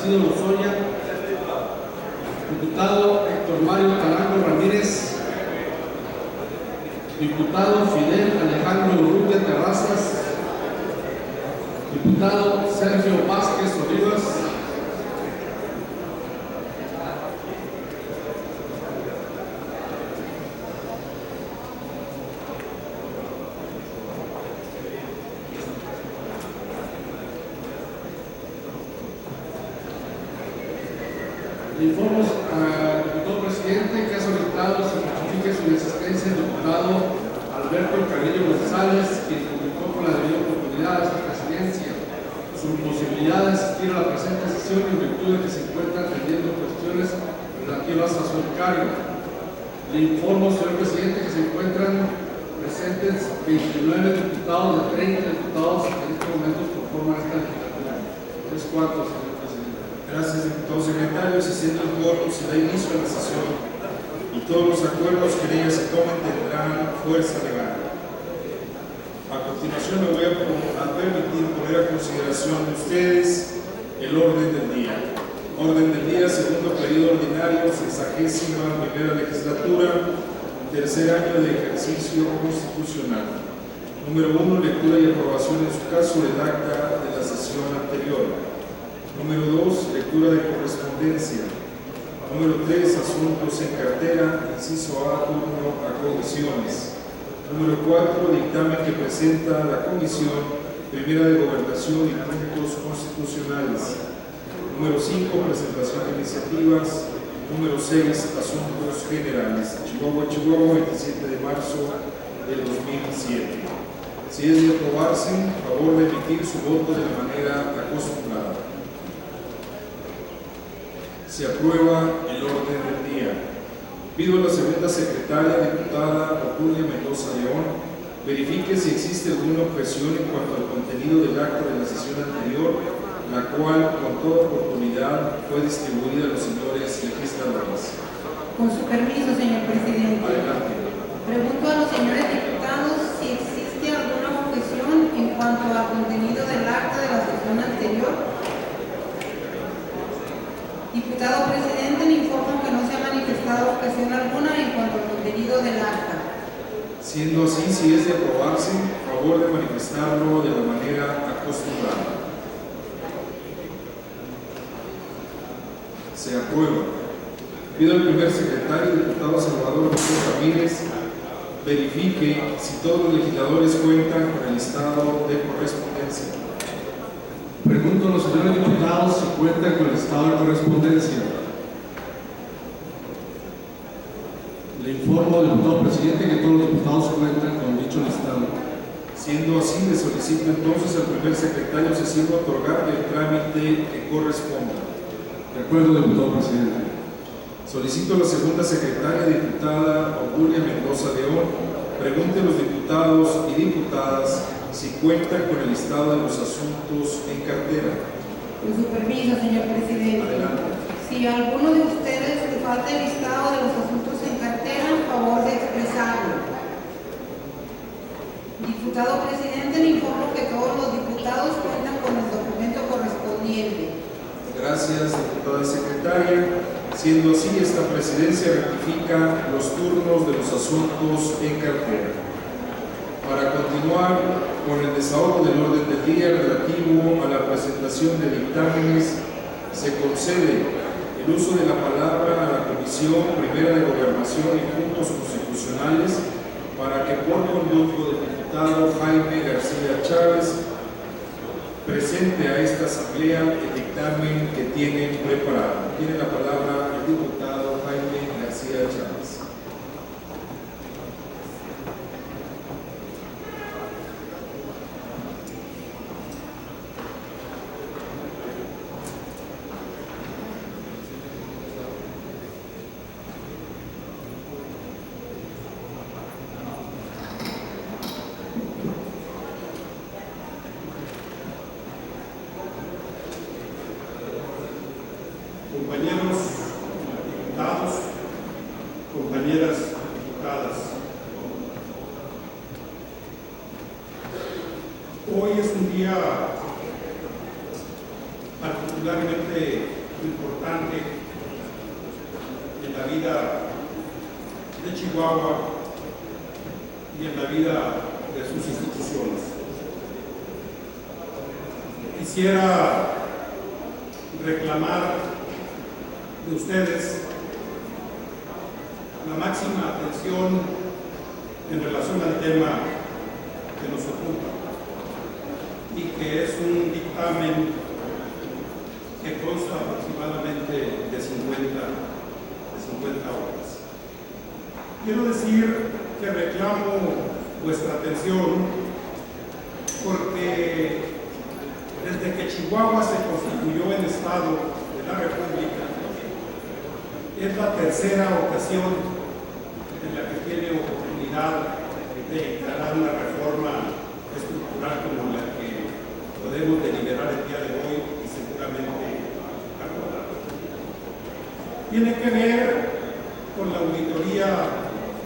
Salcido Lozoya, diputado Héctor Mario Carango Ramírez, diputado Fidel Alejandro Urrutia Terrazas, diputado Sergio Vázquez Olivas, informo al diputado presidente que ha solicitado se justifique su inasistencia el diputado Alberto Carrillo González, quien comunicó con la debida oportunidad a su presidencia su imposibilidad de asistir a la presente sesión en virtud de que se encuentra atendiendo cuestiones relativas a su encargo. Le informo, señor presidente, que se encuentran presentes 29 diputados de 30 diputados que en estos momentos conforman esta legislatura. Es cuatro, señor presidente. Gracias, diputado secretario. Se siente el quórum, se da inicio a la sesión y todos los acuerdos que en ella se tomen tendrán fuerza legal. A continuación me voy a permitir poner a consideración de ustedes el orden del día. Orden del día, segundo periodo ordinario, 61ª legislatura, tercer año de ejercicio constitucional. Número 1, lectura y aprobación en su caso del acta de la sesión anterior. Número 2, lectura de correspondencia. Número 3, asuntos en cartera, inciso A, turno a comisiones. Número 4, dictamen que presenta la Comisión Primera de Gobernación y Puntos Constitucionales. Número 5, presentación de iniciativas. Número 6, asuntos generales. Chihuahua, 27 de marzo del 2007. Si es de aprobarse, favor de emitir su voto de la manera acostumbrada. Se aprueba el orden del día. Pido a la segunda secretaria, diputada Obdulia Mendoza León, verifique si existe alguna objeción en cuanto al contenido del acta de la sesión anterior, la cual, con toda oportunidad, fue distribuida a los señores legisladores. Con su permiso, señor presidente. Adelante. Pregunto a los señores diputados si existe alguna objeción en cuanto al contenido del acta de la sesión anterior. Diputado presidente, le informo que no se ha manifestado objeción alguna en cuanto al contenido del acta. Siendo así, si es de aprobarse, favor de manifestarlo de la manera acostumbrada. Se aprueba. Pido al primer secretario, diputado Salvador José Ramírez, verifique si todos los legisladores cuentan con el listado de correspondencia. Pregunto a los señores diputados si cuentan con el estado de correspondencia. Le informo, diputado presidente, que todos los diputados cuentan con dicho listado. Siendo así, le solicito entonces al primer secretario sesión otorgar el trámite que corresponda. De acuerdo, diputado presidente. Solicito a la segunda secretaria, diputada Obdulia Mendoza León, pregunte a los diputados y diputadas si cuentan con el listado de los asuntos en cartera. Con su permiso, señor presidente. Adelante. Si a alguno de ustedes le falta el listado de los asuntos en cartera, en favor de expresarlo. Diputado presidente, le informo que todos los diputados cuentan con el documento correspondiente. Gracias, diputada secretaria. Siendo así, esta presidencia rectifica los turnos de los asuntos en cartera. Para continuar con el desahogo del orden del día relativo a la presentación de dictámenes, se concede el uso de la palabra a la Comisión Primera de Gobernación y Puntos Constitucionales para que por conducto del diputado Jaime García Chávez presente a esta asamblea el dictamen que tienen preparado. Tiene la palabra el diputado Jaime García Chávez. Compañeros diputados, compañeras diputadas, hoy es un día particularmente importante en la vida de Chihuahua y en la vida de sus instituciones. Quisiera reclamar de ustedes la máxima atención en relación al tema que nos ocupa y que es un dictamen que consta aproximadamente de 50 horas. Quiero decir que reclamo vuestra atención porque desde que Chihuahua se constituyó en Estado de la República, es la tercera ocasión en la que tiene oportunidad de encarar una reforma estructural como la que podemos deliberar el día de hoy y seguramente acordar. Tiene que ver con la auditoría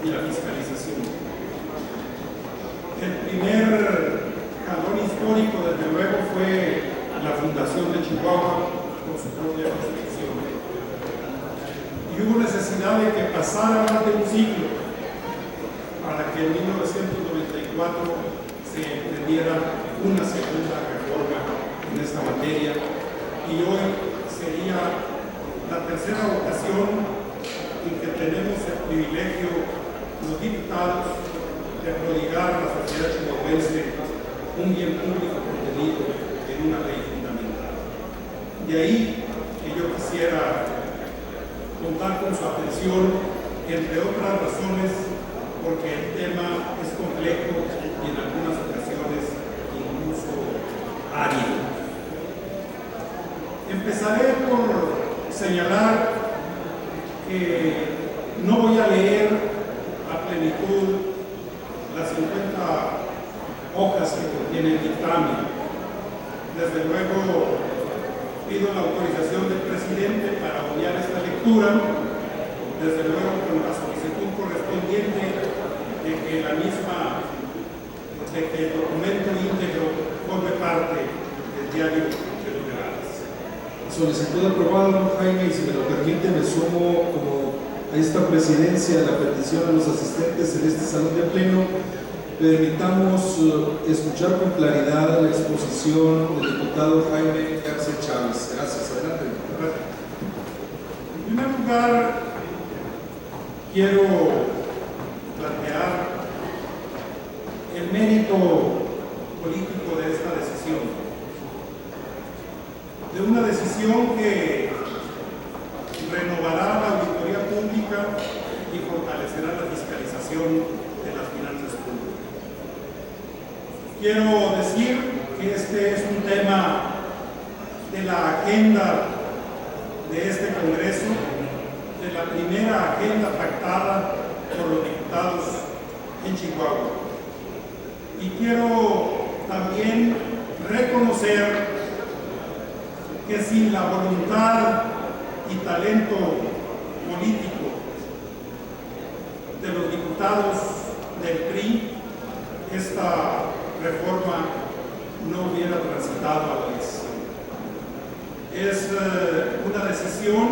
y la fiscalización. El primer jalón histórico, desde luego, fue la fundación de Chihuahua con su propia constitución. Y hubo necesidad de que pasara más de un siglo para que en 1994 se emprendiera una segunda reforma en esta materia. Y hoy sería la tercera ocasión en que tenemos el privilegio, los diputados, de prodigar a la sociedad chihuahuense un bien público contenido en una ley fundamental. De ahí que yo quisiera contar con su atención, entre otras razones, porque el tema es complejo y en algunas ocasiones incluso árido. Empezaré por señalar que no voy a leer a plenitud las 50 hojas que contiene el dictamen. Desde luego, pido la autorización del presidente para obviar esta lectura, desde luego con la solicitud correspondiente de que el documento íntegro forme parte del diario de los legales. Solicitud aprobada, don Jaime, y si me lo permite, me sumo como a esta presidencia la petición a los asistentes en este salón de pleno. Permitamos escuchar con claridad la exposición del diputado Jaime García Chávez. Gracias. Adelante. Gracias. En primer lugar, quiero plantear el mérito político de esta decisión. De una decisión que renovará la auditoría pública y fortalecerá la fiscalización de las finanzas públicas. Quiero decir que este es un tema de la agenda de este Congreso, de la primera agenda pactada por los diputados en Chihuahua. Y quiero también reconocer que sin la voluntad y talento político de los diputados del PRI, esta reforma no hubiera transitado a la decisión. Es una decisión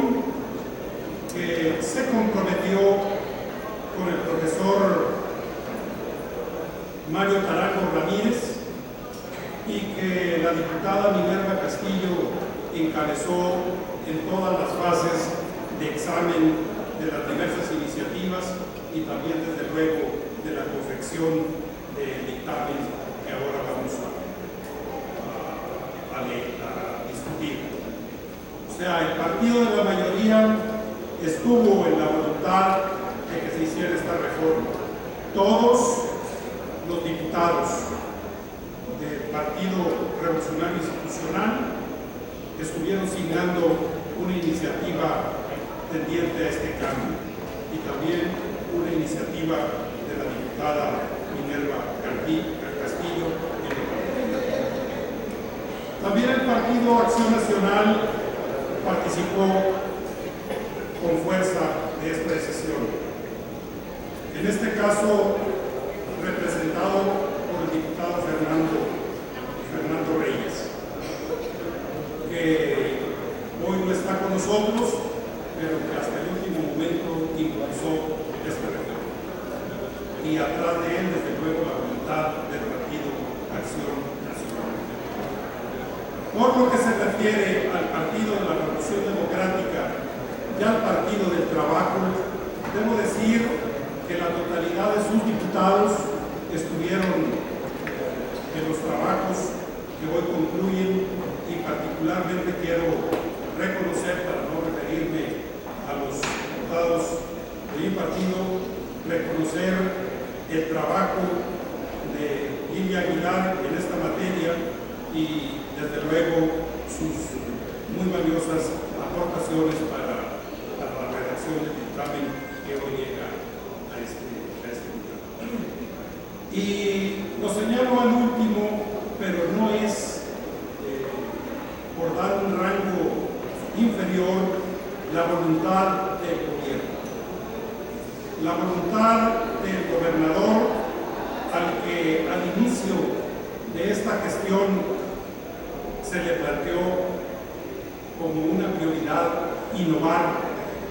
que se comprometió con el profesor Mario Tarango Ramírez y que la diputada Minerva Castillo encabezó en todas las fases de examen de las diversas iniciativas y también, desde luego, de la confección del dictamen que ahora vamos a discutir. O sea, el partido de la mayoría estuvo en la voluntad de que se hiciera esta reforma. Todos los diputados del Partido Revolucionario Institucional estuvieron signando una iniciativa tendiente a este cambio y también una iniciativa de la diputada Minerva Castillo en el Parlamento. También el Partido Acción Nacional participó con fuerza de esta decisión. En este caso, representado por el diputado Fernando Reyes, que nosotros, pero que hasta el último momento impulsó esta reforma. Y atrás de él, desde luego, la voluntad del Partido Acción Nacional. Por lo que se refiere al Partido de la Revolución Democrática y al Partido del Trabajo, debo decir que la totalidad de sus diputados estuvieron en los trabajos que hoy concluyen, y particularmente quiero reconocer, para no referirme a los diputados de mi partido, reconocer el trabajo de Lilia Aguilar en esta materia y desde luego sus muy valiosas aportaciones para la redacción del dictamen que hoy llega a este lugar. Y lo señalo al último, pero no es por dar un rango inferior, la voluntad del gobierno. La voluntad del gobernador, al que al inicio de esta gestión se le planteó como una prioridad innovar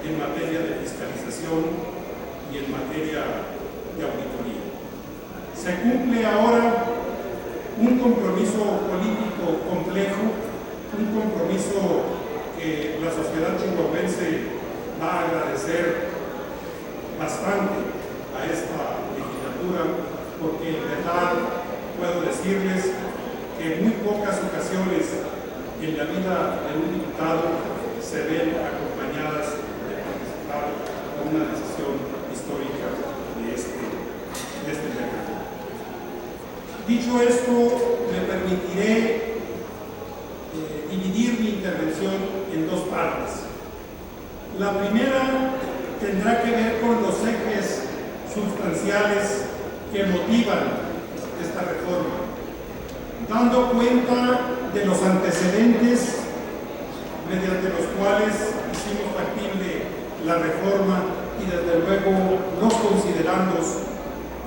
en materia de fiscalización y en materia de auditoría. Se cumple ahora un compromiso político complejo, un compromiso que la sociedad chihuahuense va a agradecer bastante a esta legislatura, porque en verdad puedo decirles que en muy pocas ocasiones en la vida de un diputado se ven acompañadas de participar con una decisión histórica de este mercado. Dicho esto, me permitiré dividir mi intervención en dos partes. La primera tendrá que ver con los ejes sustanciales que motivan esta reforma, dando cuenta de los antecedentes mediante los cuales hicimos factible la reforma y desde luego los considerandos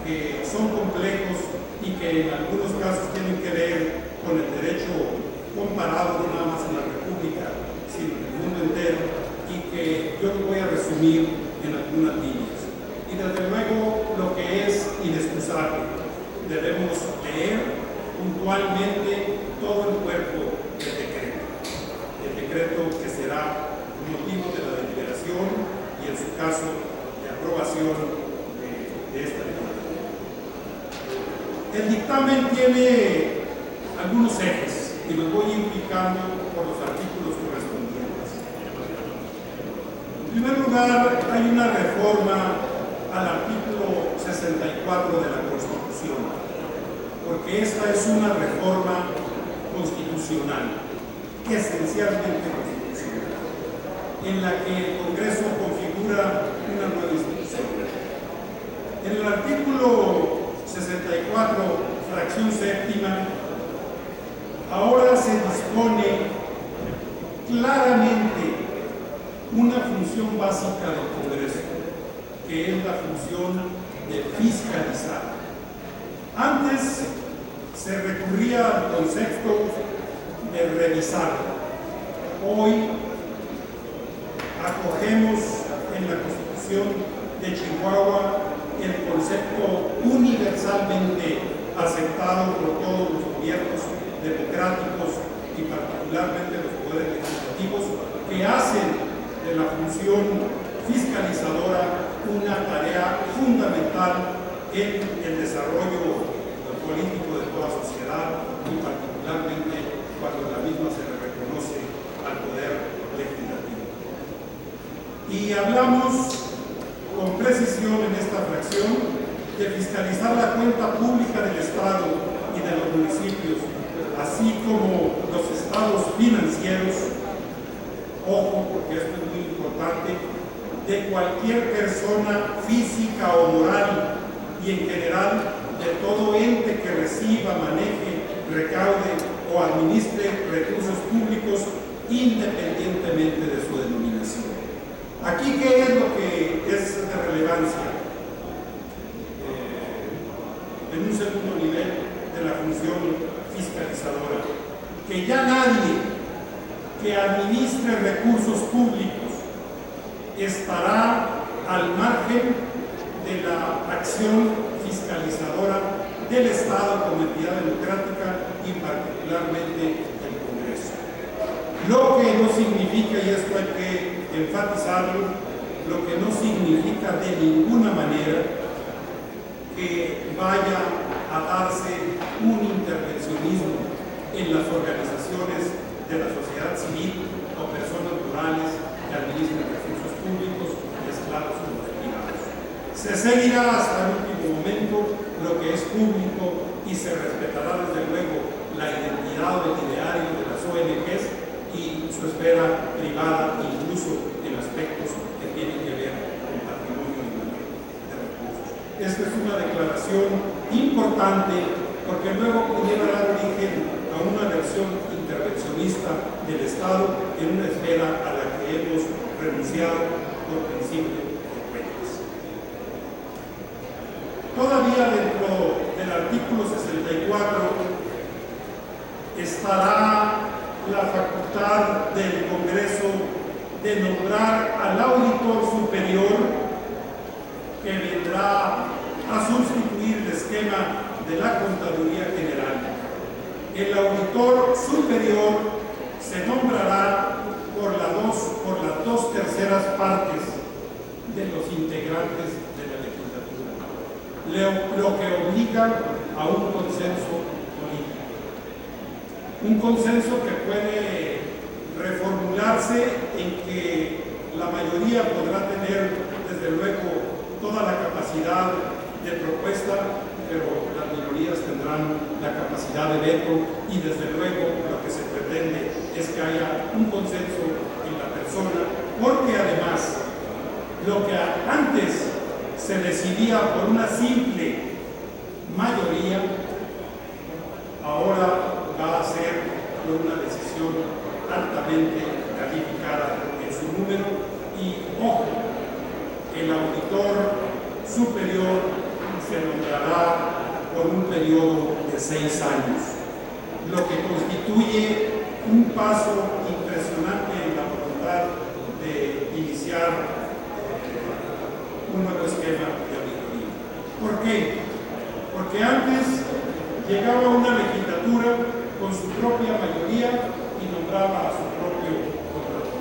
que son complejos y que en algunos casos tienen que ver con el derecho comparado no nada más en la República, sino en el mundo entero, y que yo voy a resumir en algunas líneas. Y desde luego lo que es inexcusable, debemos leer puntualmente todo el cuerpo del decreto. El decreto que será motivo de la deliberación y en su caso de aprobación de esta legislatura. El dictamen tiene algunos ejes y los voy indicando por los artículos correspondientes. En primer lugar, hay una reforma al artículo 64 de la Constitución, porque esta es una reforma constitucional, esencialmente constitucional, en la que el Congreso configura una nueva institución. En el artículo 64, fracción séptima, ahora se dispone claramente una función básica del Congreso, que es la función de fiscalizar. Antes se recurría al concepto de revisar. Hoy acogemos en la Constitución de Chihuahua el concepto universalmente aceptado por todos los gobiernos democráticos y particularmente los poderes legislativos, que hacen de la función fiscalizadora una tarea fundamental en el desarrollo político de toda sociedad y particularmente cuando la misma se le reconoce al poder legislativo. Y hablamos con precisión en esta fracción de fiscalizar la cuenta pública del Estado y de los municipios, así como los estados financieros, ojo, porque esto es muy importante, de cualquier persona física o moral y en general de todo ente que reciba, maneje, recaude o administre recursos públicos independientemente de su denominación. Aquí, ¿qué es lo que es de relevancia? En un segundo nivel de la función fiscalizadora, que ya nadie que administre recursos públicos estará al margen de la acción fiscalizadora del Estado como entidad democrática y particularmente del Congreso. Lo que no significa, y esto hay que enfatizarlo, lo que no significa de ninguna manera que vaya a darse un intervencionismo en las organizaciones de la sociedad civil o personas morales que administran recursos públicos mezclados con los privados. Se seguirá hasta el último momento lo que es público y se respetará desde luego la identidad del ideario de las ONGs y su esfera privada, incluso en aspectos que tienen que ver con patrimonio y manejo de recursos. Esta es una declaración importante porque luego pudiera dar origen a una versión intervencionista del Estado en una esfera a la que hemos renunciado por principio de cuentas. Todavía dentro del artículo 64 estará la facultad del Congreso de nombrar al auditor superior que vendrá a sustituir el esquema de la Contaduría General. El auditor superior se nombrará por las dos terceras partes de los integrantes de la legislatura, lo que obliga a un consenso político. Un consenso que puede reformularse en que la mayoría podrá tener, desde luego, toda la capacidad de propuesta, pero las minorías tendrán la capacidad de veto y desde luego lo que se pretende es que haya un consenso en la persona, porque además lo que antes se decidía por una simple mayoría, ahora va a ser por una decisión altamente calificada en su número y, ojo, el auditor superior se nombrará por un periodo de 6 años, lo que constituye un paso impresionante en la voluntad de iniciar un nuevo esquema de auditoría. ¿Por qué? Porque antes llegaba una legislatura con su propia mayoría y nombraba a su propio contralor.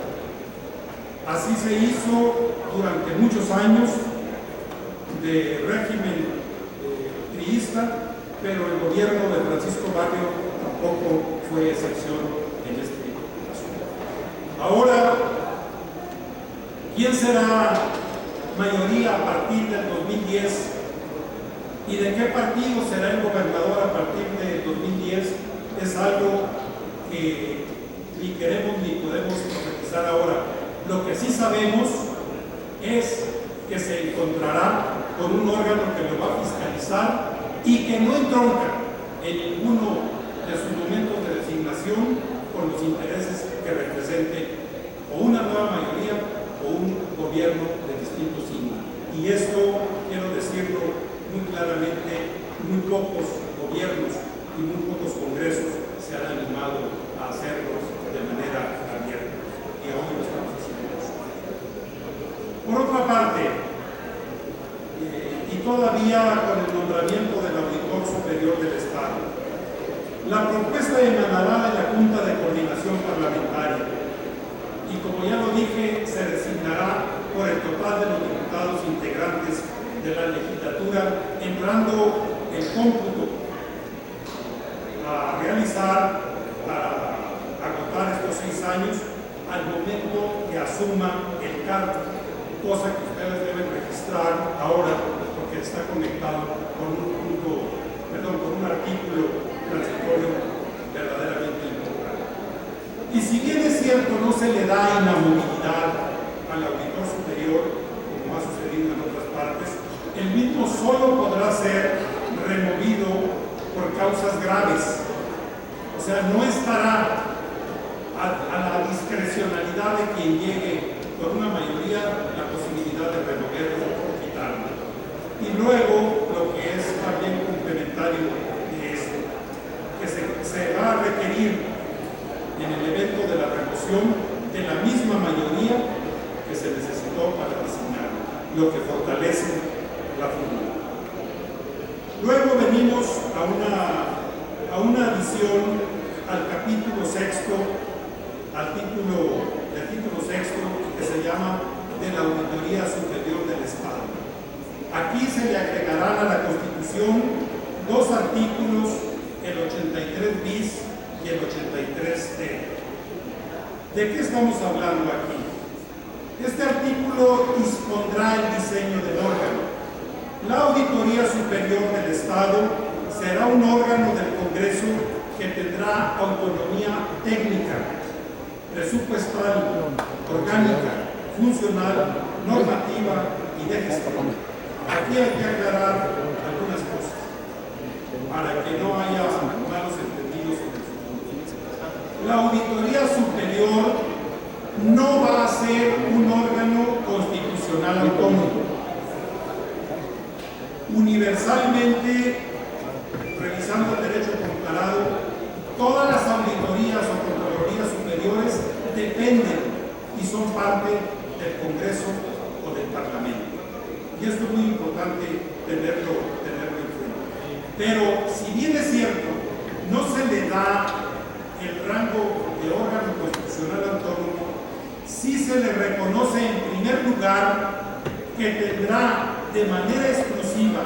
Así se hizo durante muchos años de régimen priista, pero el gobierno de Francisco Barrio tampoco fue excepción en este asunto. Ahora, ¿quién será mayoría a partir del 2010? ¿Y de qué partido será el gobernador a partir del 2010? Es algo que ni queremos ni podemos profetizar ahora. Lo que sí sabemos es que se encontrará con un órgano que lo va a fiscalizar y que no entronca en ninguno de sus momentos de designación con los intereses que represente o una nueva mayoría o un gobierno de distinto signo. Y esto, quiero decirlo muy claramente, muy pocos gobiernos y muy pocos congresos se han animado a hacerlo de manera abierta. Y hoy lo estamos haciendo. Por otra parte, y todavía con el nombramiento del auditor superior del Estado, la propuesta emanará de la Junta de Coordinación Parlamentaria y, como ya lo dije, se designará por el total de los diputados integrantes de la legislatura, entrando el cómputo a realizar para agotar estos 6 años al momento que asuma el cargo, cosa que ustedes deben registrar ahora porque está conectado con un artículo transitorio verdaderamente importante. Y si bien es cierto, no se le da inamovilidad al auditor superior, como ha sucedido en otras partes, el mismo solo podrá ser removido por causas graves. O sea, no estará a la discrecionalidad de quien llegue por una mayoría la posibilidad de removerlo o quitarlo. Y luego, lo que es también complementario de esto, que se va a requerir en el evento de la remoción constitución de la misma mayoría que se necesitó para designar, lo que fortalece la figura. Luego venimos a una adición al capítulo sexto, al título sexto, que se llama de la Auditoría Superior del Estado. Aquí se le agregarán a la Constitución dos artículos, el 83 bis y el 83 ¿De qué estamos hablando aquí? Este artículo dispondrá el diseño del órgano. La Auditoría Superior del Estado será un órgano del Congreso que tendrá autonomía técnica, presupuestal, orgánica, funcional, normativa y de gestión. Aquí hay que aclarar algunas cosas para que no haya malos entendidos sobre eso. La Auditoría Superior no va a ser un órgano constitucional autónomo. Universalmente, revisando el derecho comparado, todas las auditorías o contralorías superiores dependen y son parte del Congreso o del Parlamento. Y esto es muy importante tenerlo en cuenta. Pero, si bien es cierto, no se le da el rango de órgano constitucional autónomo, sí se le reconoce en primer lugar que tendrá de manera exclusiva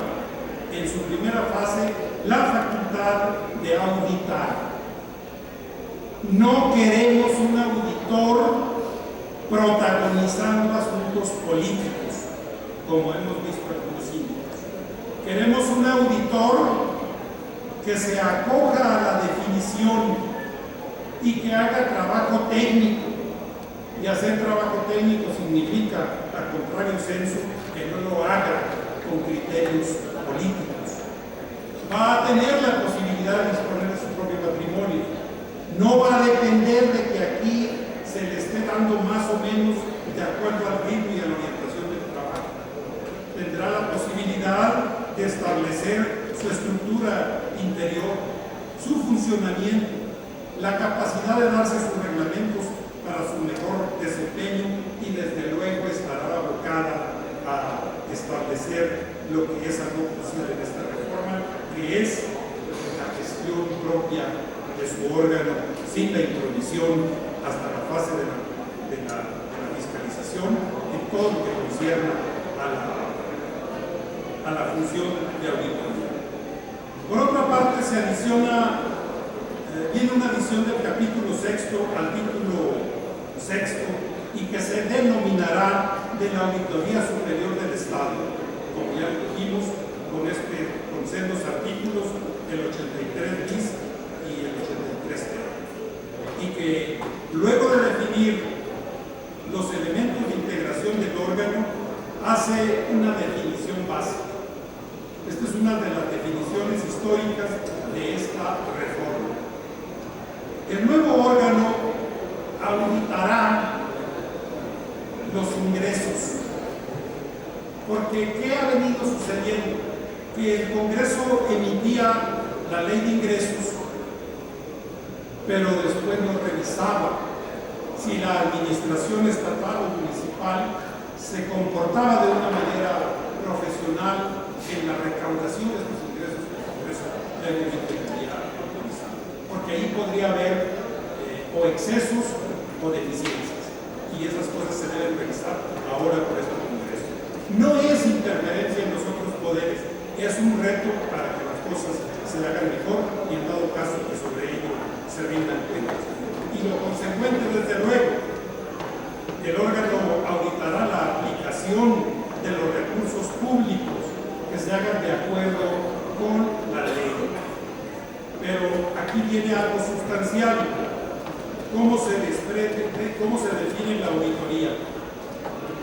en su primera fase la facultad de auditar. No queremos un auditor protagonizando asuntos políticos, como hemos visto algunos símbolos. Queremos un auditor que se acoja a la definición y que haga trabajo técnico. Y hacer trabajo técnico significa, al contrario censo, que no lo haga con criterios políticos. Va a tener la posibilidad de disponer de su propio patrimonio. No va a depender de que aquí se le esté dando más o menos de acuerdo al ritmo y a la orientación del trabajo. Tendrá la posibilidad de establecer su estructura interior, su funcionamiento, la capacidad de darse sus reglamentos para su mejor desempeño y desde luego estará abocada a establecer lo que es algo posible en esta reforma, que es la gestión propia de su órgano sin la intromisión hasta la fase de la fiscalización en todo lo que concierne a la función de auditoría. Por otra parte, se adiciona viene una adición del capítulo sexto al título sexto y que se denominará de la Auditoría Superior del Estado, como ya lo dijimos, con sendos artículos, el 83 bis y el 83 ter. Y que luego de definir los elementos de integración del órgano, hace una definición básica. Esta es una de las definiciones históricas de esta reforma. El nuevo órgano auditará los ingresos, porque ¿qué ha venido sucediendo? Que el Congreso emitía la ley de ingresos, pero después no revisaba si la administración estatal o municipal se comportaba de una manera profesional en la recaudación de estos ingresos que el Congreso debería autorizar, porque ahí podría haber o excesos o deficiencias, y esas cosas se deben revisar ahora por este Congreso. No es interferencia en los otros poderes, es un reto para que las cosas se hagan mejor y en dado caso que sobre ello se rindan cuentas. Y lo consecuente, desde luego, el órgano auditará la aplicación de los recursos públicos que se hagan de acuerdo con la ley. Pero aquí viene algo sustancial. ¿Cómo se define la auditoría?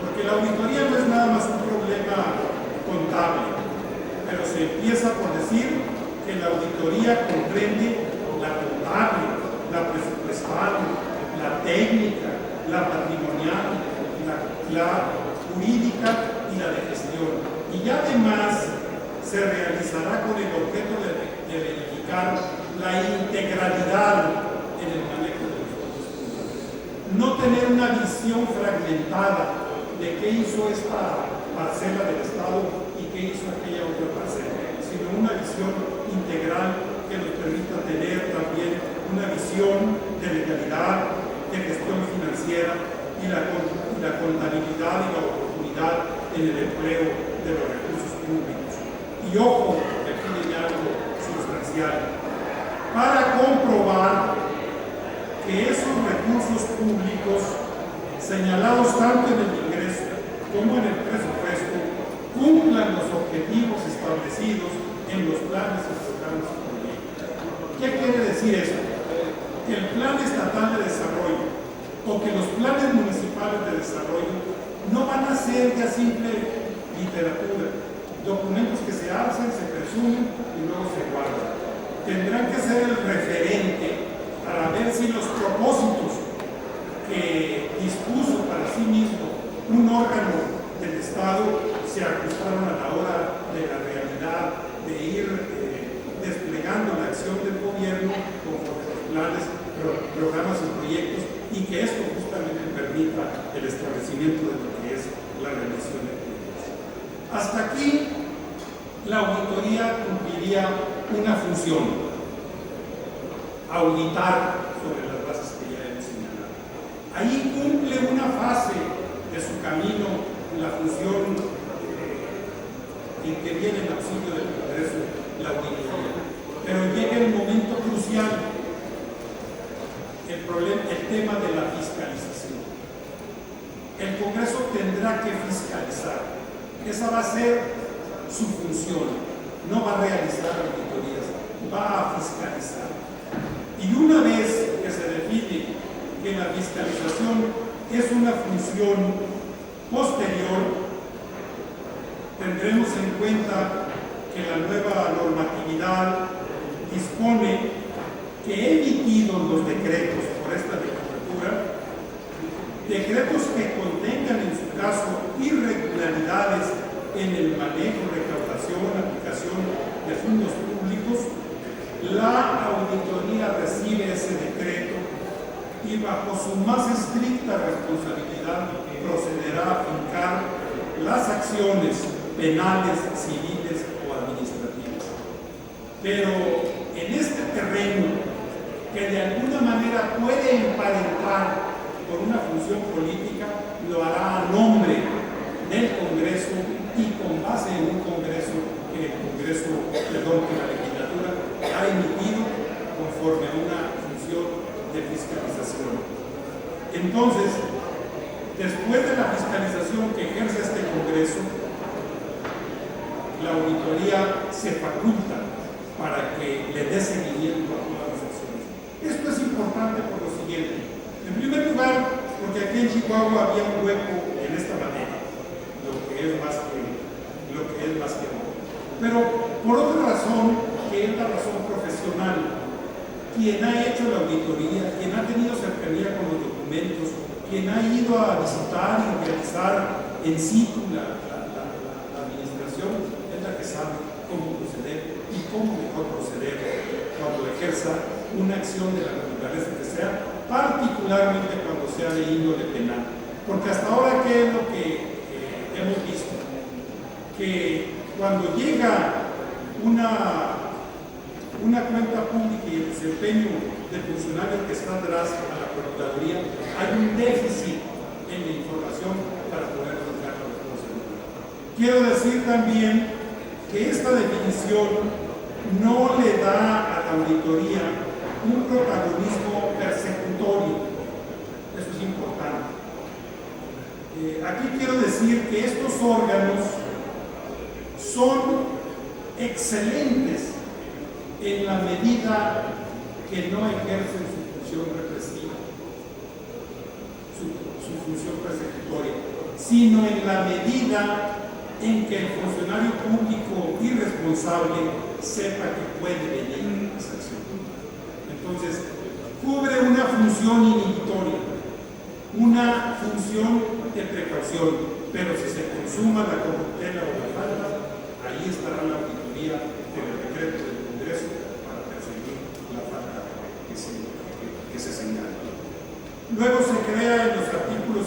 Porque la auditoría no es nada más un problema contable, pero se empieza por decir que la auditoría comprende la contable, la presupuestal, la técnica, la patrimonial, la jurídica y la de gestión. Y además se realizará con el objeto de verificar la integralidad en el manejo de los fondos públicos. no tener una visión fragmentada de qué hizo esta parcela del Estado y qué hizo aquella otra parcela, sino una visión integral que nos permita tener también una visión de legalidad, de gestión financiera y la contabilidad y la oportunidad en el empleo de los recursos públicos. Y ojo, aquí hay algo sustancial, para comprobar que esos recursos públicos señalados tanto en el ingreso como en el presupuesto cumplan los objetivos establecidos en los planes y programas y proyectos. ¿Qué quiere decir eso? Que el Plan Estatal de Desarrollo o que los planes municipales de desarrollo no van a ser ya simple literatura, documentos que se alzan, se presumen y luego se guardan. Tendrán que ser el referente para ver si los propósitos que dispuso para sí mismo un órgano del Estado se ajustaron a la hora de la realidad, de ir desplegando la acción del gobierno conforme los planes, programas y proyectos, y que esto justamente permita el establecimiento de lo que es la rendición de cuentas. Hasta aquí la auditoría cumpliría una función: auditar sobre las bases que ya hemos señalado. Ahí cumple una fase de su camino la función en que viene en auxilio del Congreso, la auditoría. Pero llega el momento crucial, el tema de la fiscalización. El Congreso tendrá que fiscalizar. Esa va a ser su función. No va a realizar auditorías, va a fiscalizar. Y una vez que se define que la fiscalización es una función posterior, tendremos en cuenta que la nueva normatividad dispone que emitidos los decretos por esta legislatura, decretos que contengan en su caso irregularidades en el manejo, recaudación, aplicación de fondos públicos, la auditoría recibe ese decreto y bajo su más estricta responsabilidad procederá a afincar las acciones penales, civiles o administrativas. Pero en este terreno, que de alguna manera puede emparentar con una función política, lo hará a nombre del Congreso y con base en un Congreso que la legislatura ha emitido conforme a una función de fiscalización. Entonces, después de la fiscalización que ejerce este Congreso, la auditoría se faculta para que le dé seguimiento a todas las acciones. Esto es importante por lo siguiente. En primer lugar, porque aquí en Chihuahua había un hueco en esta materia, lo que es más que no. Pero por otra razón, que es la razón profesional, quien ha hecho la auditoría, quien ha tenido cercanía con los documentos, quien ha ido a visitar y realizar en situ la administración, es la que sabe cómo proceder y cómo mejor proceder cuando ejerza una acción de la naturaleza que sea, particularmente cuando sea de índole penal. Porque hasta ahora, ¿qué es lo que hemos visto? Que cuando llega una cuenta pública y el desempeño del funcionario que está atrás a la Procuraduría, hay un déficit en la información para poder juzgar la responsabilidad. Quiero decir también que esta definición no le da a la auditoría un protagonismo persecutorio. Eso es importante. Aquí quiero decir que estos órganos son excelentes en la medida que no ejercen su función represiva, su función persecutoria, sino en la medida en que el funcionario público irresponsable sepa que puede venir a esa acción. Entonces, cubre una función inhibitoria, una función de precaución, pero si se consuma la corruptela o la falta, ahí estará la auditoría del decreto del Congreso para perseguir la falta que se señala. Luego se crea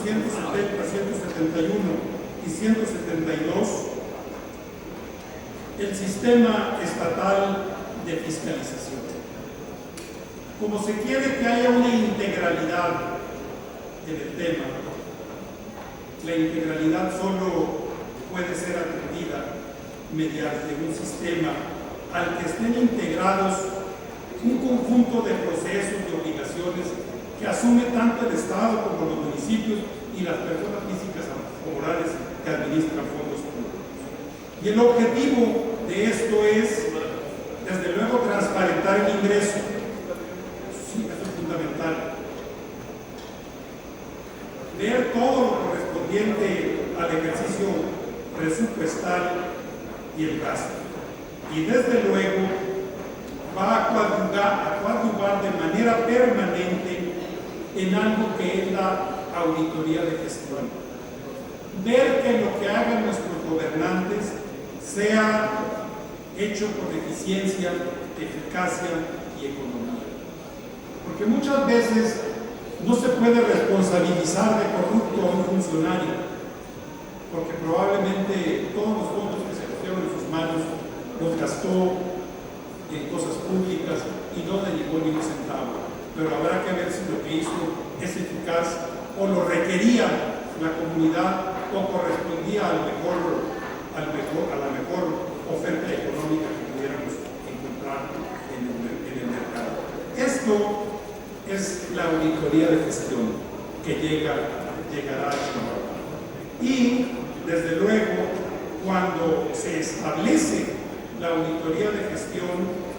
170, 171 y 172 el sistema estatal de fiscalización. Como se quiere que haya una integralidad en el tema, la integralidad solo puede ser atendida mediante un sistema al que estén integrados un conjunto de procesos y obligaciones que asume tanto el Estado como los municipios y las personas físicas o morales que administran fondos públicos. Y el objetivo de esto es, desde luego, transparentar el ingreso. Sí, eso es fundamental. Ver todo lo correspondiente al ejercicio presupuestal y el gasto. Y desde luego va a coadyuvar de manera permanente en algo que es la auditoría de gestión. Ver que lo que hagan nuestros gobernantes sea hecho con eficiencia, eficacia y economía. Porque muchas veces no se puede responsabilizar de corrupto a un funcionario, porque probablemente todos los fondos que se pusieron en sus manos los gastó en cosas públicas y no derivó ni un centavo. Pero habrá que ver si lo que hizo es eficaz o lo requería la comunidad o correspondía a la mejor oferta económica que pudiéramos encontrar en el mercado. Esto es la auditoría de gestión que llegará a Chihuahua. Y, desde luego, cuando se establece la auditoría de gestión,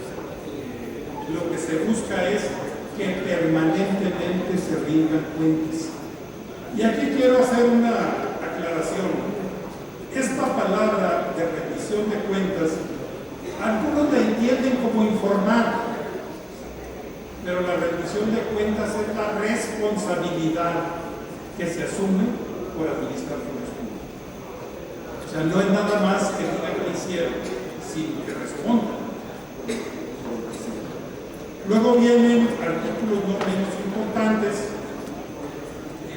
lo que se busca es que permanentemente se rindan cuentas. Y aquí quiero hacer una aclaración. Esta palabra de rendición de cuentas, algunos la entienden como informar, pero la rendición de cuentas es la responsabilidad que se asume por administrar fondos públicos. O sea, no es nada más que digan que hicieron, sino que respondan. Luego vienen artículos no menos importantes.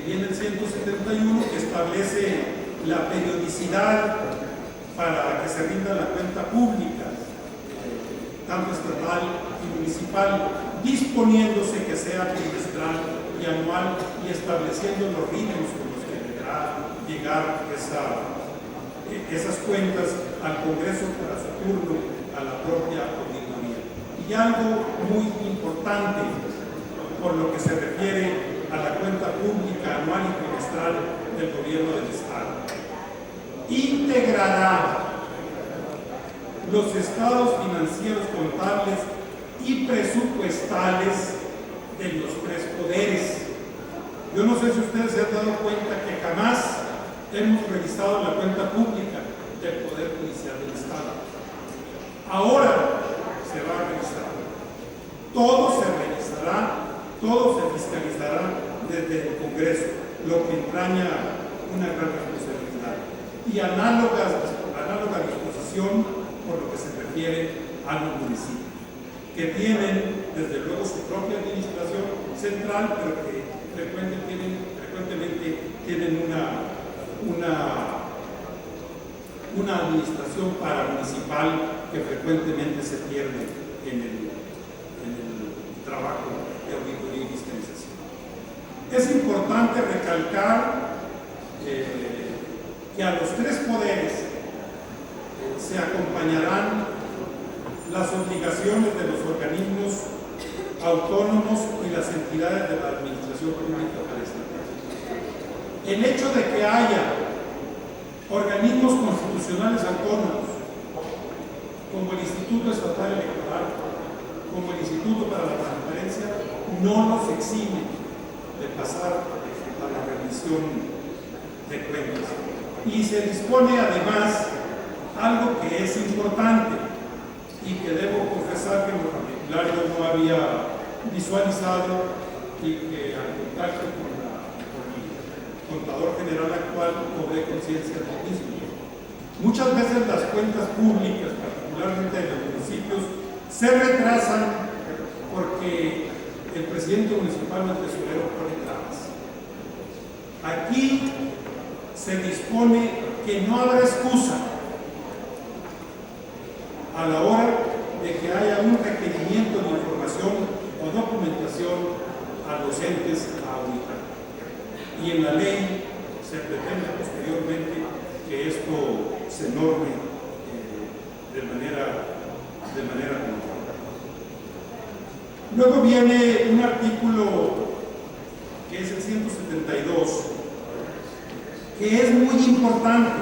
Viene el 171 que establece la periodicidad para que se rinda la cuenta pública, tanto estatal y municipal, disponiéndose que sea trimestral y anual y estableciendo los ritmos con los que deberá llegar esas cuentas al Congreso para su turno, a la propia auditoría. Y algo muy importante por lo que se refiere a la cuenta pública anual y trimestral del gobierno del Estado. Integrará los estados financieros contables y presupuestales de los tres poderes. Yo no sé si ustedes se han dado cuenta que jamás hemos revisado la cuenta pública del Poder Judicial del Estado. Ahora se va a revisar. Todo se revisará, todo se fiscalizará desde el Congreso, lo que entraña una gran responsabilidad. Y análoga disposición por lo que se refiere a los municipios, que tienen desde luego su propia administración central, pero que frecuentemente tienen una administración paramunicipal que frecuentemente se pierde en el trabajo de auditoría y fiscalización. Es importante recalcar que a los tres poderes se acompañarán las obligaciones de los organismos autónomos y las entidades de la administración pública para estatal. El hecho de que haya organismos constitucionales autónomos, como el Instituto Estatal Electoral, como el Instituto para la Transparencia, no nos exime de pasar a la rendición de cuentas. Y se dispone además algo que es importante y que debo confesar que en lo particular yo no había visualizado y que al contacto con el contador general actual cobré conciencia del mismo. Muchas veces las cuentas públicas, particularmente de los municipios, se retrasan porque el presidente municipal o el tesorero pone trabas. Aquí se dispone que no habrá excusa a la hora de que haya un requerimiento de información o documentación a los entes a auditar. Y en la ley se pretende posteriormente que esto se norme de manera conjunta. Luego viene un artículo que es el 172, que es muy importante.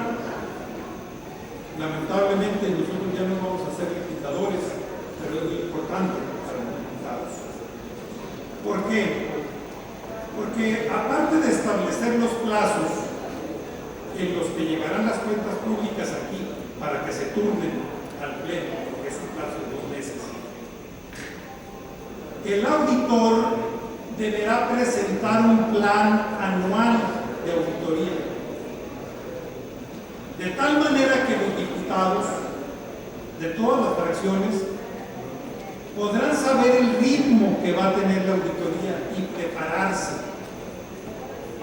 Lamentablemente nosotros ya no vamos a ser legisladores, pero es muy importante para los diputados. ¿Por qué? Porque aparte de establecer los plazos en los que llegarán las cuentas públicas aquí para que se turnen al pleno, porque es un plazo de 2 meses, el auditor deberá presentar un plan anual de auditoría, de tal manera que los diputados de todas las fracciones podrán saber el ritmo que va a tener la auditoría y prepararse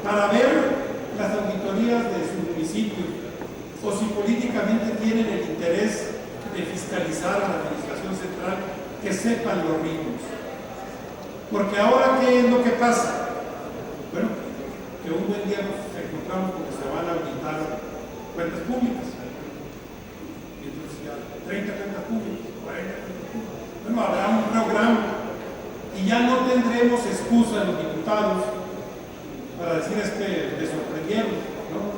para ver las auditorías de su municipio, o si políticamente tienen el interés de fiscalizar a la administración central, que sepan los ritmos. Porque ahora, ¿qué es lo que pasa? Bueno, que un buen día nos encontramos porque se van a auditar cuentas públicas. Y entonces ya 30 cuentas públicas, 40 cuentas públicas. Bueno, habrá un programa y ya no tendremos excusa los diputados para decir me sorprendieron. ¿No?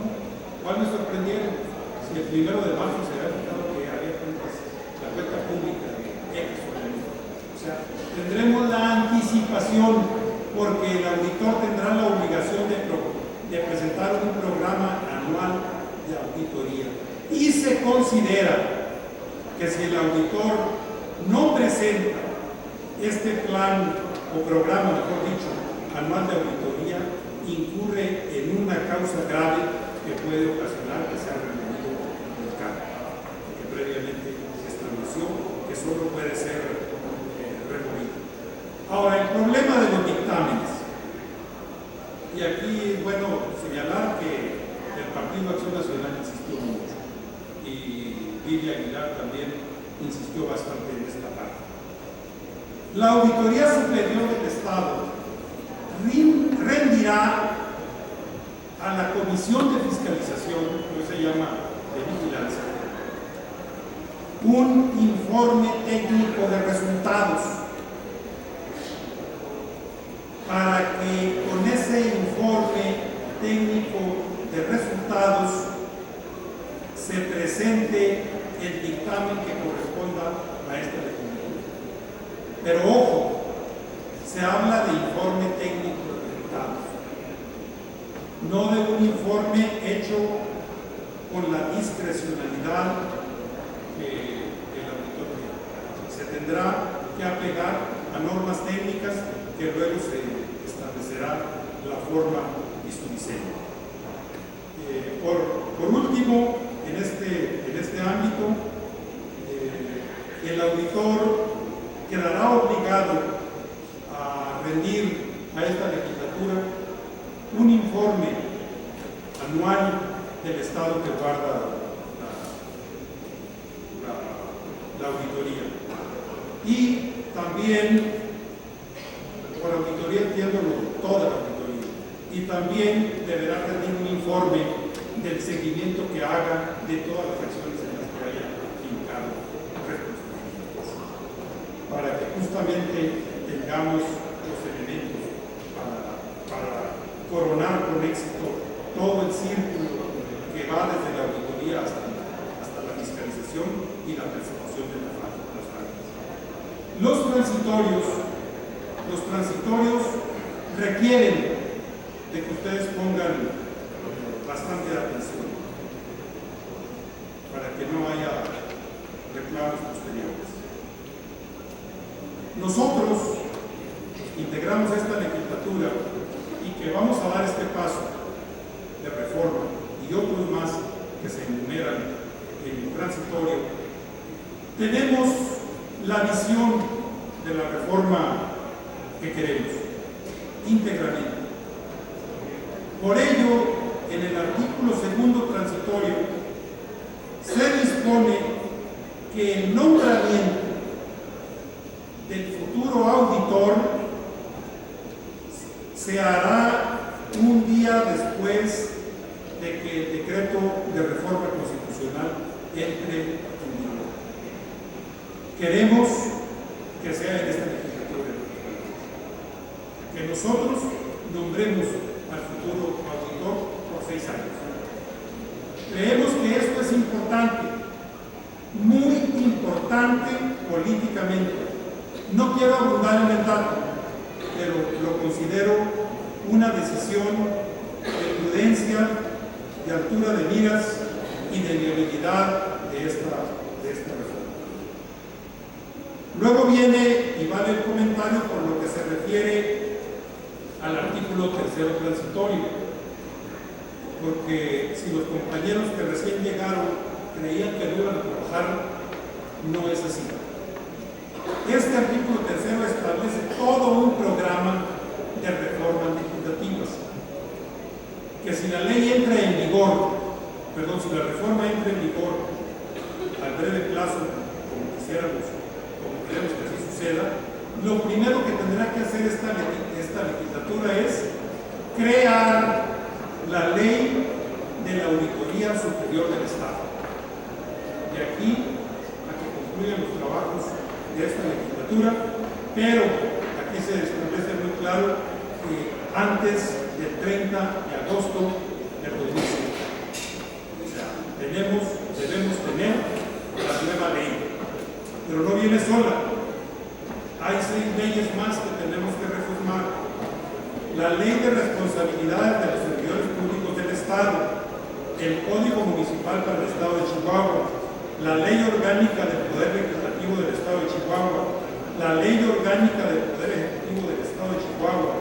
¿Cuál me sorprendieron? Si el 1 de marzo se había fijado que había cuentas, la cuenta pública de X o Y. O sea, tendremos la anticipación porque el auditor tendrá la obligación de presentar un programa anual de auditoría. Y se considera que si el auditor no presenta este plan o programa, mejor dicho, anual de auditoría, incurre en una causa grave que puede ocasionar que sea removido del cargo, que previamente se estableció que solo puede ser removido. Ahora, el problema de los dictámenes, y aquí es bueno señalar que el Partido Acción Nacional insistió mucho y Lidia Aguilar también insistió bastante en esta parte. La Auditoría Superior del Estado rendirá a la Comisión de Fiscalización, que se llama de Vigilancia, un informe técnico de resultados para que con ese informe técnico de resultados se presente el dictamen que corresponda a esta legislatura. Pero ojo, se habla de informe técnico de resultados, no de un informe hecho con la discrecionalidad que el auditor tiene. Se tendrá que apegar a normas técnicas que luego se establecerá la forma y su diseño. Por último, en este ámbito, el auditor quedará obligado a rendir a esta legislatura un informe anual del estado que guarda la auditoría. Y también, por auditoría entiendo toda la auditoría, y también deberá rendir un informe del seguimiento que haga de todas las acciones en las que haya fincado responsabilidades, para que justamente tengamos los elementos para coronar con éxito todo el círculo que va desde la auditoría hasta la fiscalización y la persecución de las faltas. Los transitorios requieren de que ustedes pongan bastante atención para que no haya reclamos posteriores. Nosotros integramos esta legislatura y que vamos a dar este paso de reforma y otros más que se enumeran en el transitorio. Tenemos la visión de la reforma que queremos íntegramente. Por ello, en el artículo segundo transitorio, se dispone que el nombramiento del futuro auditor se hará un día después de que el decreto de reforma constitucional entre en vigor. Queremos que sea en esta legislatura, que nosotros nombremos al futuro auditor por 6 años. Creemos que esto es importante, muy importante políticamente. No quiero abundar en el dato, pero lo considero una decisión de prudencia, de altura de miras y de viabilidad de esta reforma. Luego viene, y vale el comentario por lo que se refiere al artículo tercero transitorio, porque si los compañeros que recién llegaron creían que no iban a trabajar, no es así. Este artículo tercero establece todo un programa de reformas legislativas, que si la ley entra en vigor, si la reforma entra en vigor al breve plazo, como quisiéramos, como queremos que así suceda, lo primero que tendrá que hacer esta legislatura es crear la ley de la Auditoría Superior del Estado. De aquí a que concluyan los trabajos de esta legislatura, pero aquí se establece muy claro que antes del 30 de agosto del 2007. O sea, debemos tener la nueva ley, pero no viene sola. Hay 6 leyes más que tenemos que reformar. La Ley de Responsabilidades de los Servidores Públicos del Estado, el Código Municipal para el Estado de Chihuahua, la Ley Orgánica del Poder Legislativo del Estado de Chihuahua, la Ley Orgánica del Poder Ejecutivo del Estado de Chihuahua,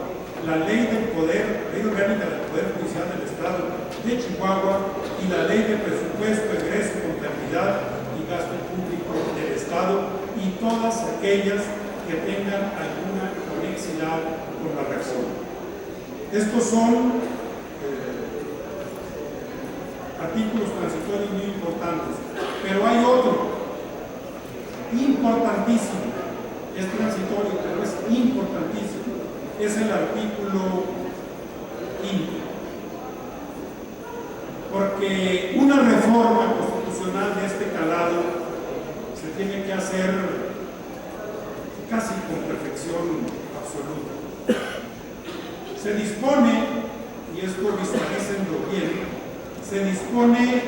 la Ley Orgánica del Poder Judicial del Estado de Chihuahua y la Ley de Presupuesto, Egreso, Contabilidad y Gasto Público del Estado, y todas aquellas que tengan alguna conexidad con la reforma. Estos son artículos transitorios muy importantes, pero hay otro importantísimo, es transitorio, pero es importantísimo, es el artículo 5, porque una reforma constitucional de este calado se tiene que hacer casi con perfección absoluta. Se dispone, y esto visualícenlo bien, se dispone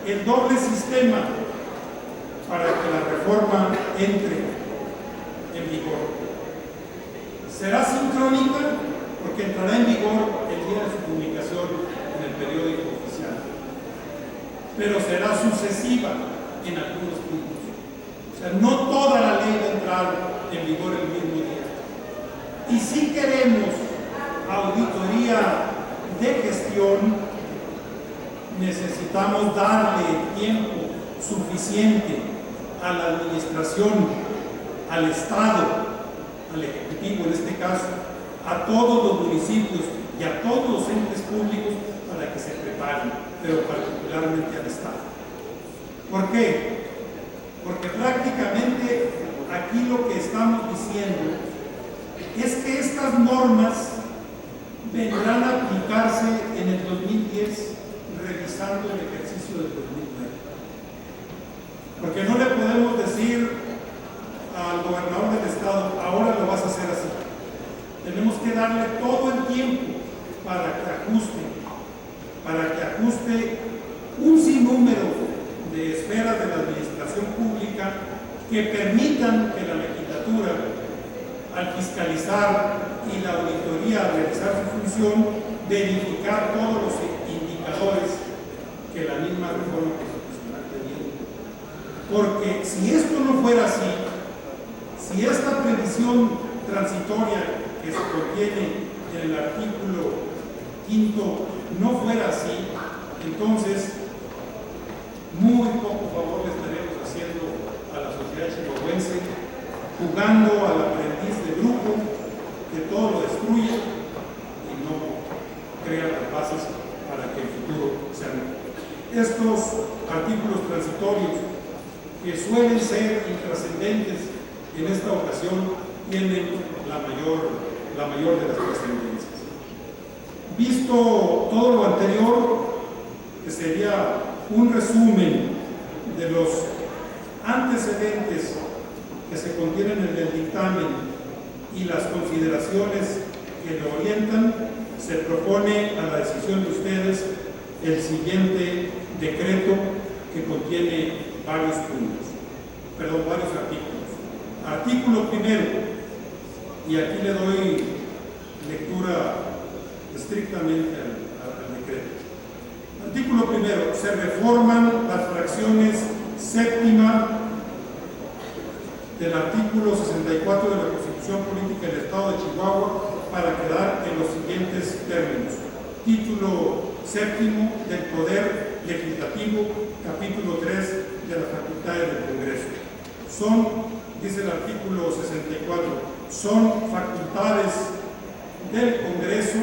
el doble sistema para que la reforma entre en vigor. Será sincrónica porque entrará en vigor el día de su publicación en el periódico oficial, pero será sucesiva en algunos puntos. O sea, no toda la ley va a entrar en vigor el mismo día. Y si queremos auditoría de gestión, necesitamos darle tiempo suficiente a la administración, al Estado, al Ejecutivo en este caso, a todos los municipios y a todos los entes públicos para que se preparen, pero particularmente al Estado. ¿Por qué? Porque prácticamente aquí lo que estamos diciendo es que estas normas vendrán a aplicarse en el 2010, revisando el ejercicio del 2009. Porque no le podemos decir al gobernador del estado, ahora lo vas a hacer así. Tenemos que darle todo el tiempo para que ajuste un sinnúmero de esferas de la administración pública que permitan que la legislatura, al fiscalizar y la auditoría realizar su función, verificar todos los indicadores que la misma reforma constitucional tenía. Porque si esto no fuera así, si esta previsión transitoria que se contiene en el artículo 5 no fuera así, entonces muy poco favor le estaremos haciendo a la sociedad chihuahuense, jugando al aprendiz de grupo que todo lo destruye y no crea las bases para que el futuro estos artículos transitorios, que suelen ser intrascendentes, en esta ocasión tienen la mayor de las trascendencias. Visto todo lo anterior, que sería un resumen de los antecedentes que se contienen en el dictamen y las consideraciones que lo orientan, se propone a la decisión de ustedes el siguiente decreto, que contiene varios artículos. Artículo primero, y aquí le doy lectura estrictamente al decreto. Artículo primero, se reforman las fracciones séptima del artículo 64 de la Constitución Política del Estado de Chihuahua para quedar en los siguientes términos. Título séptimo del Poder Legislativo, capítulo 3 de las facultades del Congreso. Dice el artículo 64, son facultades del Congreso,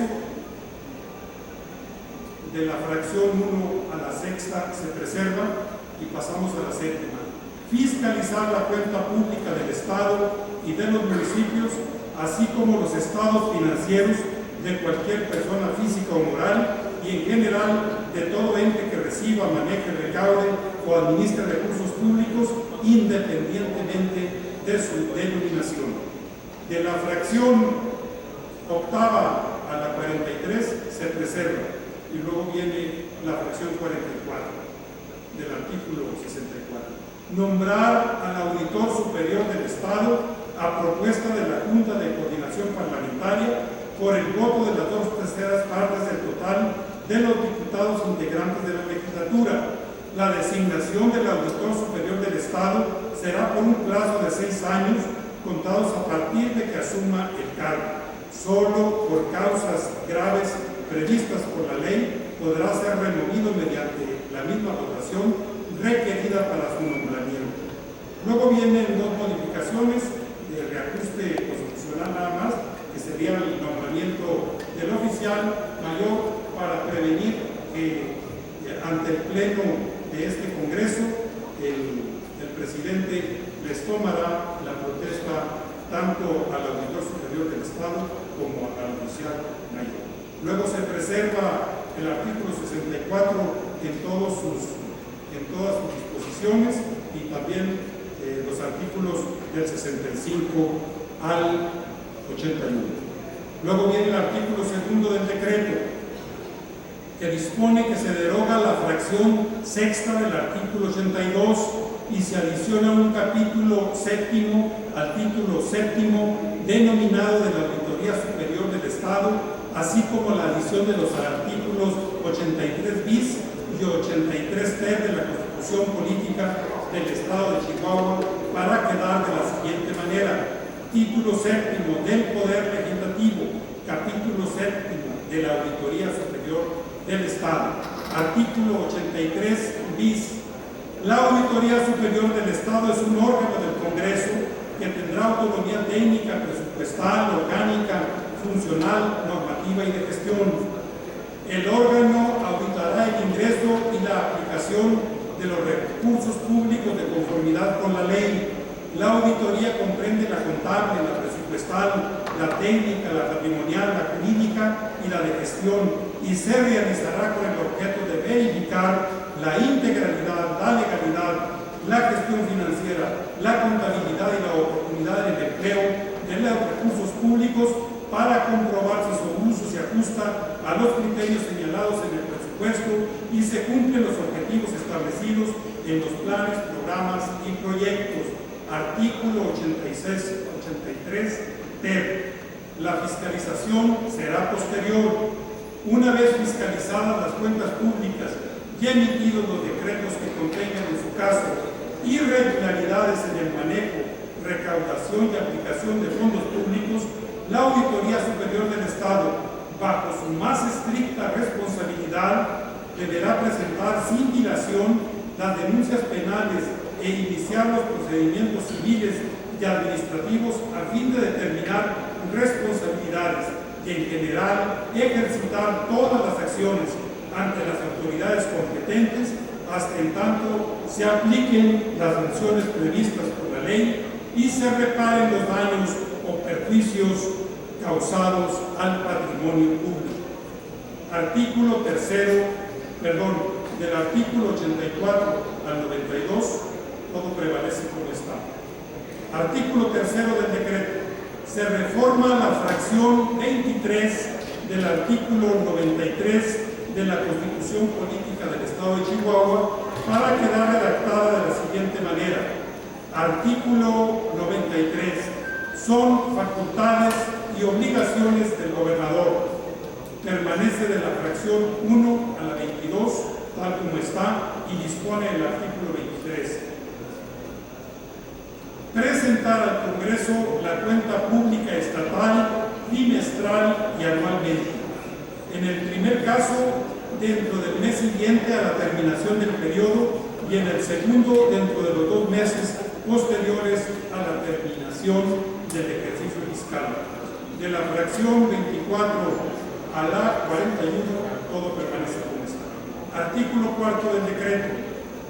de la fracción 1 a la sexta se preserva y pasamos a la séptima. Fiscalizar la cuenta pública del Estado y de los municipios, así como los estados financieros de cualquier persona física o moral y en general de todo ente que reciba, maneje, recaude o administre recursos públicos independientemente de su denominación. De la fracción octava a la 43 se preserva y luego viene la fracción 44 del artículo 64. Nombrar al auditor superior del Estado a propuesta de la Junta de Coordinación Parlamentaria por el voto de las 2/3 partes del total de los diputados integrantes de la legislatura. La designación del auditor superior del Estado será por un plazo de 6 años contados a partir de que asuma el cargo. Solo por causas graves previstas por la ley podrá ser removido mediante la misma votación requerida para su nombramiento. Luego vienen 2 modificaciones de reajuste constitucional nada más, que sería el nombramiento del oficial mayor para prevenir que ante el pleno de este Congreso el presidente les tomará la protesta tanto al auditor superior del Estado como al oficial mayor. Luego se preserva el artículo 64 en todas sus disposiciones y también los artículos del 65 al 81. Luego viene el artículo segundo del decreto, que dispone que se deroga la fracción sexta del artículo 82 y se adiciona un capítulo séptimo al título séptimo denominado de la Auditoría Superior del Estado, así como la adición de los artículos 83 bis y 83 ter de la Constitución Política del Estado de Chihuahua para quedar de la siguiente manera. Título séptimo del Poder Legislativo, capítulo séptimo de la Auditoría Superior del Estado. Artículo 83 bis. La Auditoría Superior del Estado es un órgano del Congreso que tendrá autonomía técnica, presupuestal, orgánica, funcional, normativa y de gestión. El órgano auditará el ingreso y la aplicación de los recursos públicos de conformidad con la ley. La auditoría comprende la contable, la presupuestal, la técnica, la patrimonial, la jurídica y la de gestión, y se realizará con el objeto de verificar la integralidad, la legalidad, la gestión financiera, la contabilidad y la oportunidad en el empleo de los recursos públicos para comprobar si su uso se ajusta a los criterios señalados en el presupuesto y se cumplen los objetivos establecidos en los planes, programas y proyectos. Artículo 86-83 ter. La fiscalización será posterior. Una vez fiscalizadas las cuentas públicas y emitidos los decretos que contengan en su caso irregularidades en el manejo, recaudación y aplicación de fondos públicos, la Auditoría Superior del Estado, bajo su más estricta responsabilidad, deberá presentar sin dilación las denuncias penales e iniciar los procedimientos civiles y administrativos a fin de determinar responsabilidades y en general ejercitar todas las acciones ante las autoridades competentes hasta en tanto se apliquen las sanciones previstas por la ley y se reparen los daños o perjuicios causados al patrimonio público. Artículo tercero, del artículo 84 al 92, todo prevalece como está. Artículo tercero del decreto. Se reforma la fracción 23 del artículo 93 de la Constitución Política del Estado de Chihuahua para quedar redactada de la siguiente manera. Artículo 93. Son facultades y obligaciones del gobernador. Permanece de la fracción 1 a la 22, tal como está, y dispone el artículo 23. Presentar al Congreso la cuenta pública estatal, trimestral y anualmente. En el primer caso, dentro del mes siguiente a la terminación del periodo, y en el segundo, dentro de los 2 meses posteriores a la terminación del ejercicio fiscal. De la fracción 24 a la 41, todo permanece como está. Artículo 4 del decreto.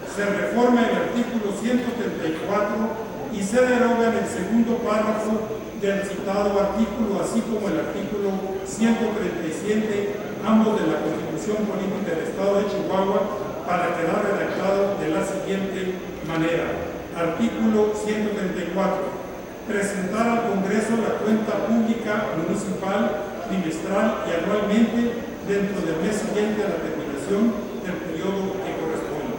Se reforma el artículo 134 y se deroga en el segundo párrafo del citado artículo, así como el artículo 137, ambos de la Constitución Política del Estado de Chihuahua, para quedar redactado de la siguiente manera. Artículo 134. Presentar al Congreso la cuenta pública municipal trimestral y anualmente dentro del mes siguiente a la terminación del periodo que corresponde.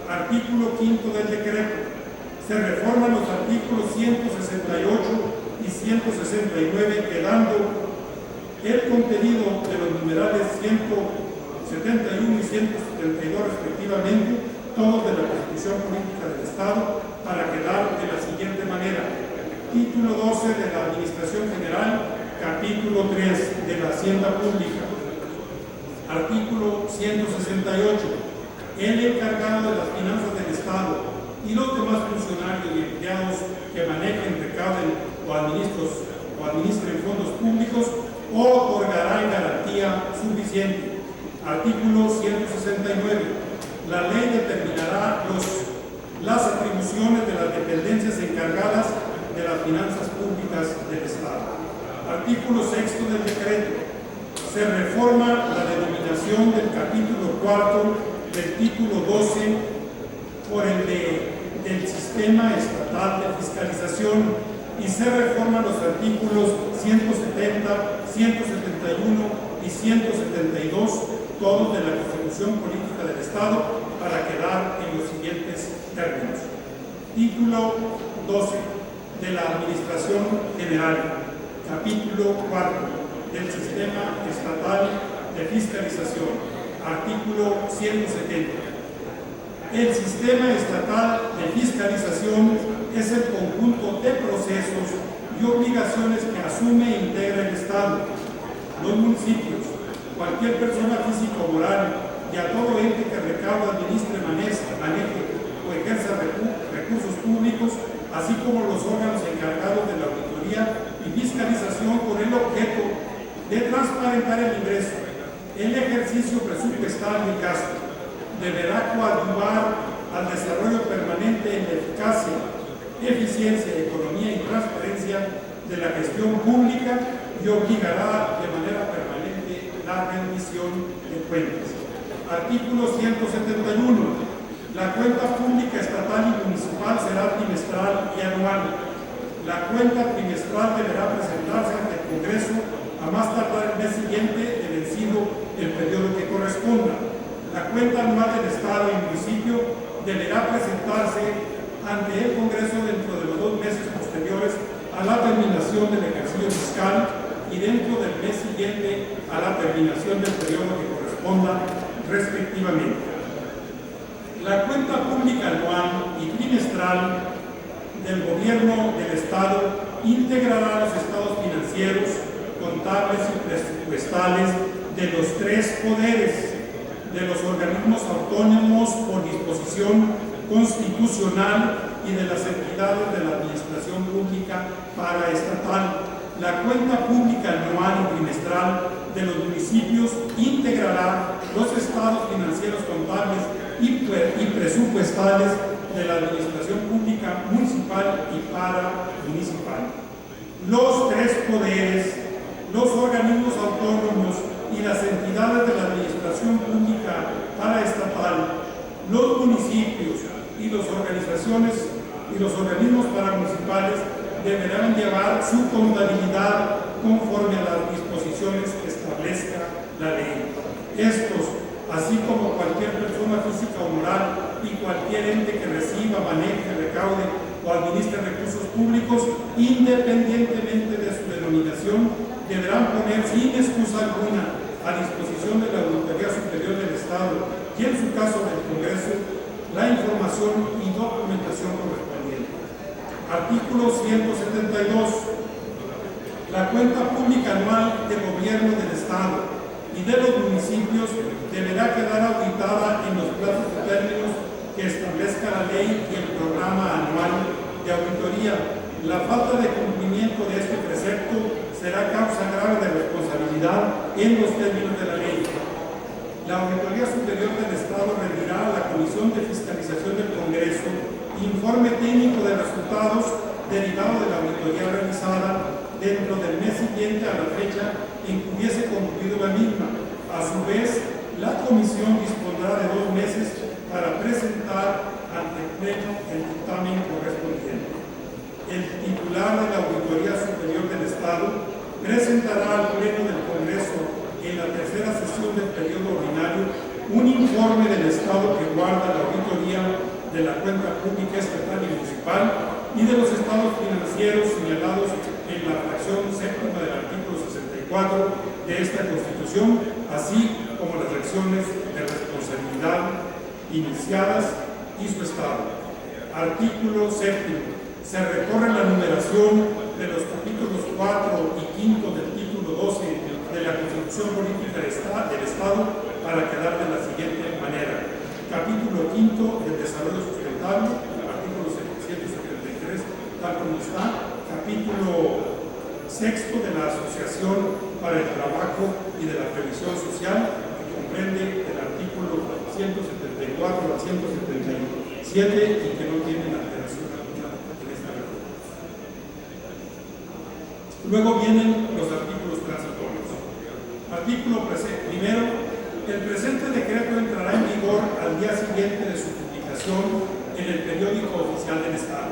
Artículo 5 del decreto. Se reforman los artículos 168 y 169, quedando el contenido de los numerales 171 y 172 respectivamente, todos de la Constitución Política del Estado, para quedar de la siguiente manera. Título 12 de la Administración General, capítulo 3 de la Hacienda Pública. Artículo 168. El encargado de las finanzas del Estado y los demás funcionarios y empleados que manejen, recauden o administren fondos públicos otorgarán garantía suficiente. Artículo 169. La ley determinará las atribuciones de las dependencias encargadas de las finanzas públicas del Estado. Artículo 6 del decreto. Se reforma la denominación del capítulo 4 del título 12 por el del Sistema Estatal de Fiscalización y se reforman los artículos 170, 171 y 172, todos de la Constitución Política del Estado, para quedar en los siguientes términos. Título 12 de la Administración General, capítulo 4 del Sistema Estatal de Fiscalización, artículo 170. El sistema estatal de fiscalización es el conjunto de procesos y obligaciones que asume e integra el Estado, los municipios, cualquier persona física o moral y a todo ente que recauda, administre, maneje o ejerza recursos públicos, así como los órganos encargados de la auditoría y fiscalización con el objeto de transparentar el ingreso, el ejercicio presupuestal del gasto. Deberá coadyuvar al desarrollo permanente en la eficacia, eficiencia, economía y transparencia de la gestión pública y obligará de manera permanente la rendición de cuentas. Artículo 171. La cuenta pública estatal y municipal será trimestral y anual. La cuenta trimestral deberá presentarse ante el Congreso a más tardar el mes siguiente de vencido el periodo que corresponda. La cuenta anual del Estado y municipio deberá presentarse ante el Congreso dentro de los 2 meses posteriores a la terminación del ejercicio fiscal y dentro del mes siguiente a la terminación del periodo que corresponda respectivamente. La cuenta pública anual y trimestral del Gobierno del Estado integrará los estados financieros, contables y presupuestales de los 3 poderes, de los organismos autónomos por disposición constitucional y de las entidades de la administración pública paraestatal. La cuenta pública anual y trimestral de los municipios integrará los estados financieros contables y y presupuestales de la administración pública municipal y paramunicipal. Los tres poderes, los organismos autónomos y las entidades de la administración pública paraestatal, los municipios y las organizaciones y los organismos paramunicipales deberán llevar su contabilidad conforme a las disposiciones que establezca la ley. Estos, así como cualquier persona física o moral y cualquier ente que reciba, maneje, recaude o administre recursos públicos, independientemente de su denominación, deberán poner sin excusa alguna a disposición de la Auditoría Superior del Estado y, en su caso del Congreso, la información y documentación correspondiente. Artículo 172. La cuenta pública anual del Gobierno del Estado y de los municipios deberá quedar auditada en los plazos y términos que establezca la ley y el programa anual de auditoría. La falta de cumplimiento de este precepto será causa grave de responsabilidad en los términos de la ley. La Auditoría Superior del Estado rendirá a la Comisión de Fiscalización del Congreso informe técnico de resultados derivado de la auditoría realizada dentro del mes siguiente a la fecha en que hubiese concluido la misma. A su vez, la Comisión dispondrá de 2 meses para presentar ante el Pleno el dictamen correspondiente. El titular de la Auditoría Superior del Estado presentará al Pleno del Congreso en la tercera sesión del periodo ordinario un informe del Estado que guarda la auditoría de la cuenta pública estatal y municipal y de los estados financieros señalados en la fracción séptima del artículo 64 de esta Constitución, así como las acciones de responsabilidad iniciadas y su estado. Artículo séptimo. Se recorre la numeración de los capítulos 4 y 5 del título 12 de la Constitución Política del Estado para quedar de la siguiente manera. Capítulo 5 del desarrollo sustentable, artículo 773, tal como está. Capítulo 6 de la Asociación para el Trabajo y de la Previsión Social, que comprende el artículo 174 al 177 y que no tiene alteración alguna en esta reforma. Luego vienen los artículos transitorios. Artículo primero. El presente decreto entrará en vigor al día siguiente de su publicación en el periódico oficial del Estado.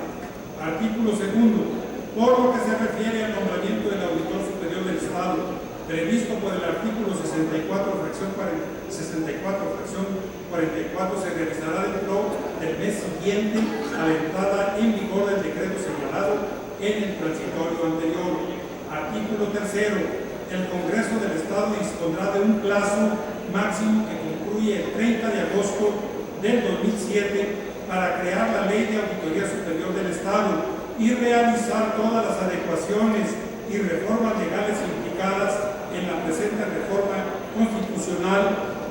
Artículo segundo. Por lo que se refiere al nombramiento del Auditor Superior del Estado, previsto por el artículo 64, fracción 44, se realizará dentro del mes siguiente a la entrada en vigor del decreto señalado en el transitorio anterior. Artículo tercero. El Congreso del Estado dispondrá de un plazo máximo que concluye el 30 de agosto del 2007 para crear la Ley de Auditoría Superior del Estado y realizar todas las adecuaciones y reformas legales implicadas en la presente reforma constitucional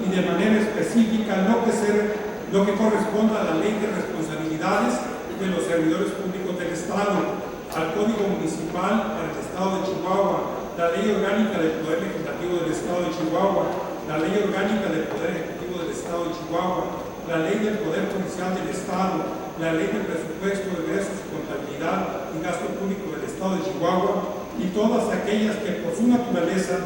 y de manera específica lo que corresponda a la Ley de Responsabilidades de los Servidores Públicos del Estado, al Código Municipal para el Estado de Chihuahua, la Ley Orgánica del Poder Legislativo del Estado de Chihuahua, la Ley Orgánica del Poder Ejecutivo del Estado de Chihuahua, la Ley del Poder Judicial del Estado, la Ley del Presupuesto, Egresos y Contabilidad y Gasto Público del Estado de Chihuahua y todas aquellas que por su naturaleza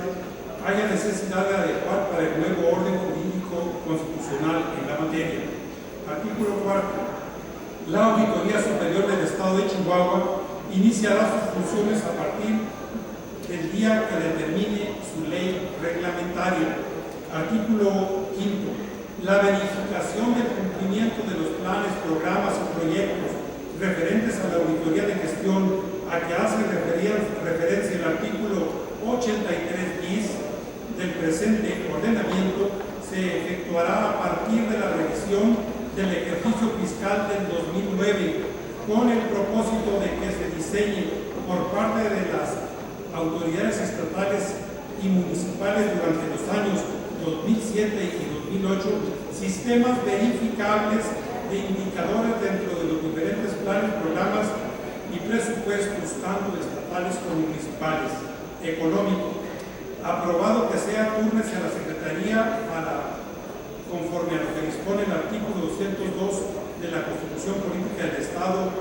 haya necesidad de adecuar para el nuevo orden jurídico constitucional en la materia. Artículo 4. La Auditoría Superior del Estado de Chihuahua iniciará sus funciones a partir del día que determine su ley reglamentaria. Artículo 5. La verificación del cumplimiento de los planes, programas y proyectos referentes a la auditoría de gestión a que hace referencia el artículo 83 bis del presente ordenamiento se efectuará a partir de la revisión del ejercicio fiscal del 2009 con el propósito de que se diseñe por parte de las autoridades estatales y municipales durante los años 2007 y 2008 sistemas verificables de indicadores dentro de los diferentes planes, programas y presupuestos, tanto estatales como municipales, económicos, aprobado que sea turnes a la Secretaría para, conforme a lo que dispone dispone el artículo 202 de la Constitución Política del Estado,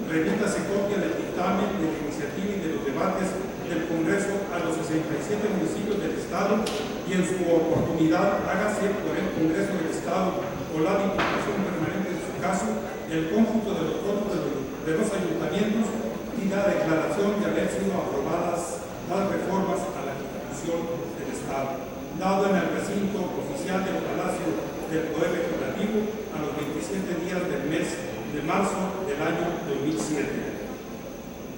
remítase copia del dictamen, de la iniciativa y de los debates del Congreso a los 67 municipios del Estado y en su oportunidad hágase por el Congreso del Estado o la Diputación Permanente de su caso el cómputo de los votos de los ayuntamientos y la declaración de haber sido aprobadas las reformas a la Constitución del Estado, dado en el recinto oficial del Palacio del Poder Legislativo a los 27 días del mes de marzo del año 2007.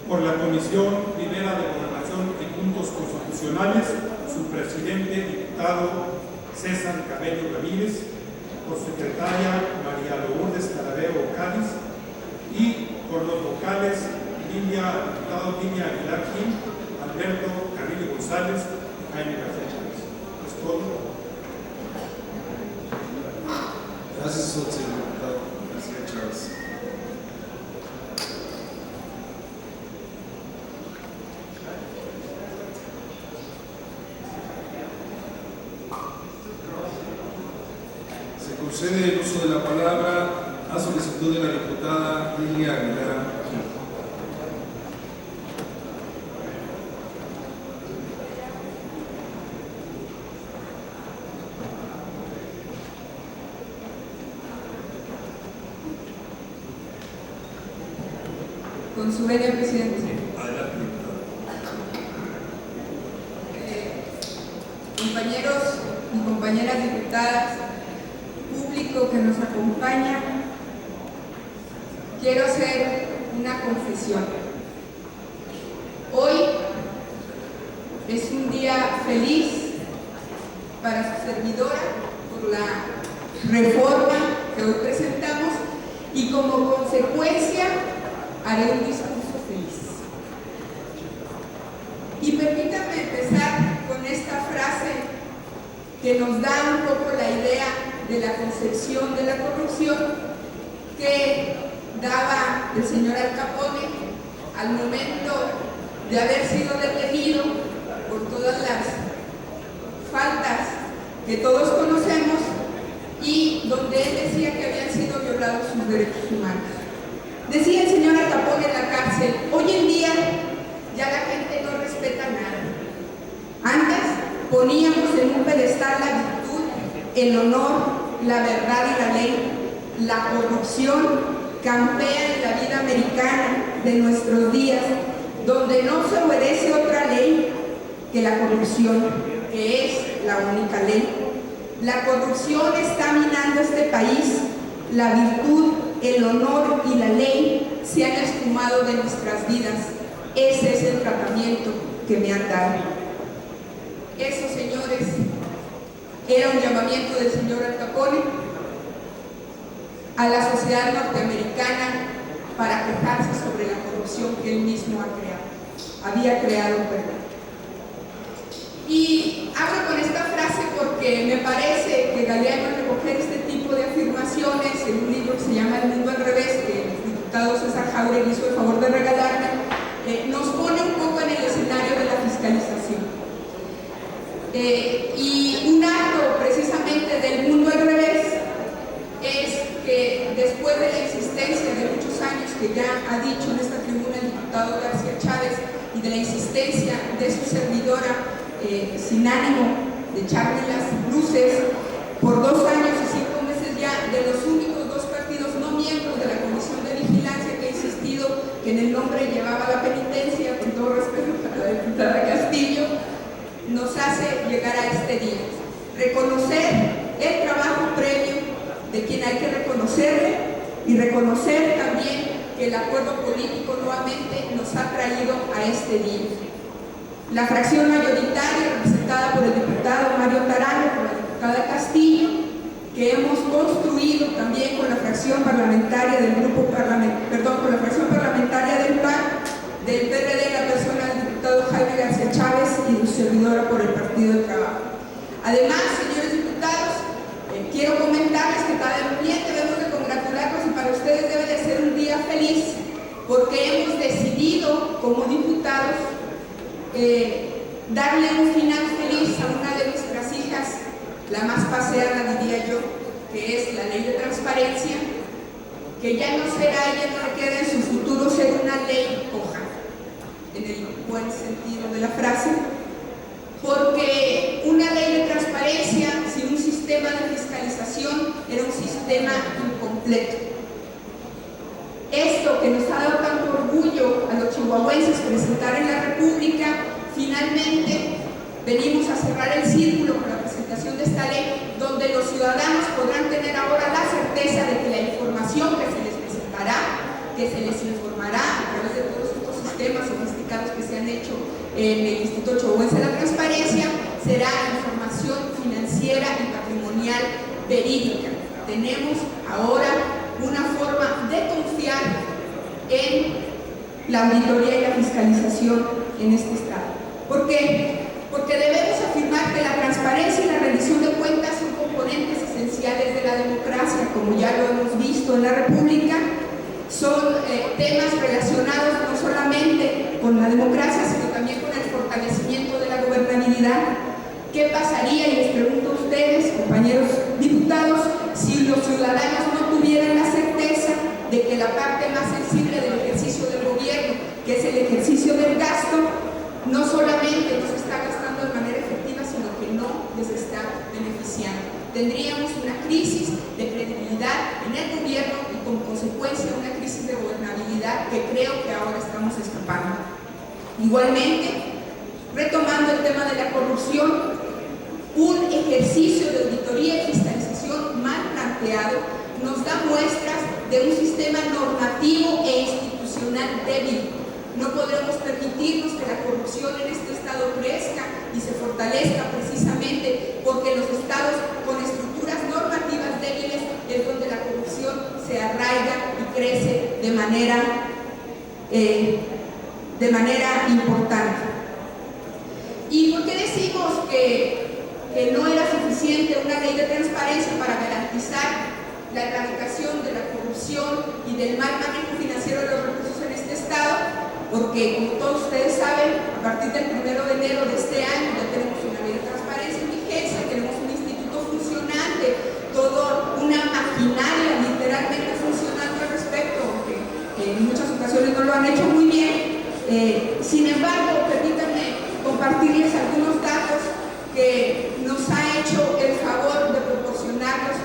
Por la Comisión Primera de Gobernación y Puntos Constitucionales, su presidente, diputado César Cabello Ramírez, por secretaria María Lourdes Carabeo Cádiz y por los vocales diputado Lidia Aguilar Gil, Alberto Carrillo González y Jaime García Chávez. Es todo. Gracias, señor diputado García Chávez. Se concede el uso de la palabra a solicitud de la diputada Lidia Aguilar. Con su venia, presidente. Adelante, Compañeros y compañeras diputadas, público que nos acompaña, quiero hacer una confesión. Hoy es un día feliz para su servidora por la reforma que hoy presentamos y como consecuencia haré un discurso feliz. Y permítanme empezar con esta frase que nos da un poco la idea de la concepción de la corrupción que daba el señor Al Capone al momento de haber sido detenido por todas las faltas que todos conocemos y donde él decía que habían sido violados sus derechos humanos. Decía el señor Al Capone en la cárcel: hoy en día ya la gente no respeta nada. Antes poníamos en un pedestal la virtud, el honor, la verdad y la ley. La corrupción campea en la vida americana de nuestros días, donde no se obedece otra ley que la corrupción, que es la única ley. La corrupción está minando este país. La virtud, el honor y la ley se han esfumado de nuestras vidas. Ese es el tratamiento que me han dado. Eso, señores, era un llamamiento del señor Al Capone a la sociedad norteamericana para quejarse sobre la corrupción que él mismo había creado, perdón. Y hablo con esta frase porque me parece que Galeano, al recoger este tipo de afirmaciones en un libro que se llama El Mundo al Revés, que el diputado César Jáuregui hizo el favor de regalarme, nos pone un poco en el escenario de la fiscalización. Y un acto precisamente del Mundo al Revés es que después de la insistencia de muchos años que ya ha dicho en esta tribuna el diputado García Chávez y de la insistencia de su servidora sin ánimo de echarle las luces, por 2 años y 5 meses ya, de los únicos 2 partidos no miembros de la Comisión de Vigilancia que ha insistido que en el nombre llevaba la penitencia, con todo respeto a la diputada Castillo, nos hace llegar a este día. Reconocer el trabajo previo de quien hay que reconocerle y reconocer también que el acuerdo político nuevamente nos ha traído a este día. La fracción mayoritaria representada por el diputado Mario Tarano, por la diputada Castillo, que hemos construido también con la fracción parlamentaria del con la fracción parlamentaria del PAN, del PRD, la persona del diputado Jaime García Chávez y de su servidora por el Partido del Trabajo. Además, señores diputados, quiero comentarles que también debemos de congratularnos y para ustedes debe de ser un día feliz porque hemos decidido como diputados darle un final feliz a una de nuestras hijas, la más paseada diría yo, que es la ley de transparencia, que ya no le queda en su futuro ser una ley coja, en el buen sentido de la frase, porque una ley de transparencia sin un sistema de fiscalización era un sistema incompleto. Esto que nos ha dado tanto orgullo a los chihuahuenses presentar en la República, finalmente venimos a cerrar el círculo con la presentación de esta ley, donde los ciudadanos podrán tener ahora la certeza de que la información que se les presentará, que se les informará a través de todos estos sistemas sofisticados que se han hecho en el Instituto Chihuahuense de la Transparencia, será información financiera y patrimonial verídica. Tenemos ahora una forma de confiar en la auditoría y la fiscalización en este estado. ¿Por qué? Porque debemos afirmar que la transparencia y la rendición de cuentas son componentes esenciales de la democracia, como ya lo hemos visto en la República. Son temas relacionados no solamente con la democracia, sino también con el fortalecimiento de la gobernabilidad. ¿Qué pasaría, y les pregunto a ustedes, compañeros diputados, si los ciudadanos no tuvieran la certeza de que la parte más sensible del ejercicio del gobierno, que es el ejercicio del gasto, no solamente no se está gastando de manera efectiva, sino que no les está beneficiando? Tendríamos una crisis de credibilidad en el gobierno y con consecuencia una crisis de gobernabilidad que creo que ahora estamos escapando. Igualmente, retomando el tema de la corrupción, un ejercicio de auditoría y fiscalización mal planteado nos da muestras de un sistema normativo e institucional débil. No podremos permitirnos que la corrupción en este estado crezca y se fortalezca precisamente porque los estados con estructuras normativas débiles es donde la corrupción se arraiga y crece de manera importante. ¿Y por qué decimos que no era suficiente una ley de transparencia para garantizar la erradicación de la corrupción y del mal manejo financiero de los recursos en este estado? Porque, como todos ustedes saben, a partir del 1 de enero de este año ya tenemos una ley de transparencia en vigencia, tenemos un instituto funcionante, toda una maquinaria literalmente funcionando al respecto, aunque en muchas ocasiones no lo han hecho muy bien. Sin embargo, permítanme compartirles algunos datos que nos ha hecho el favor de proporcionarnos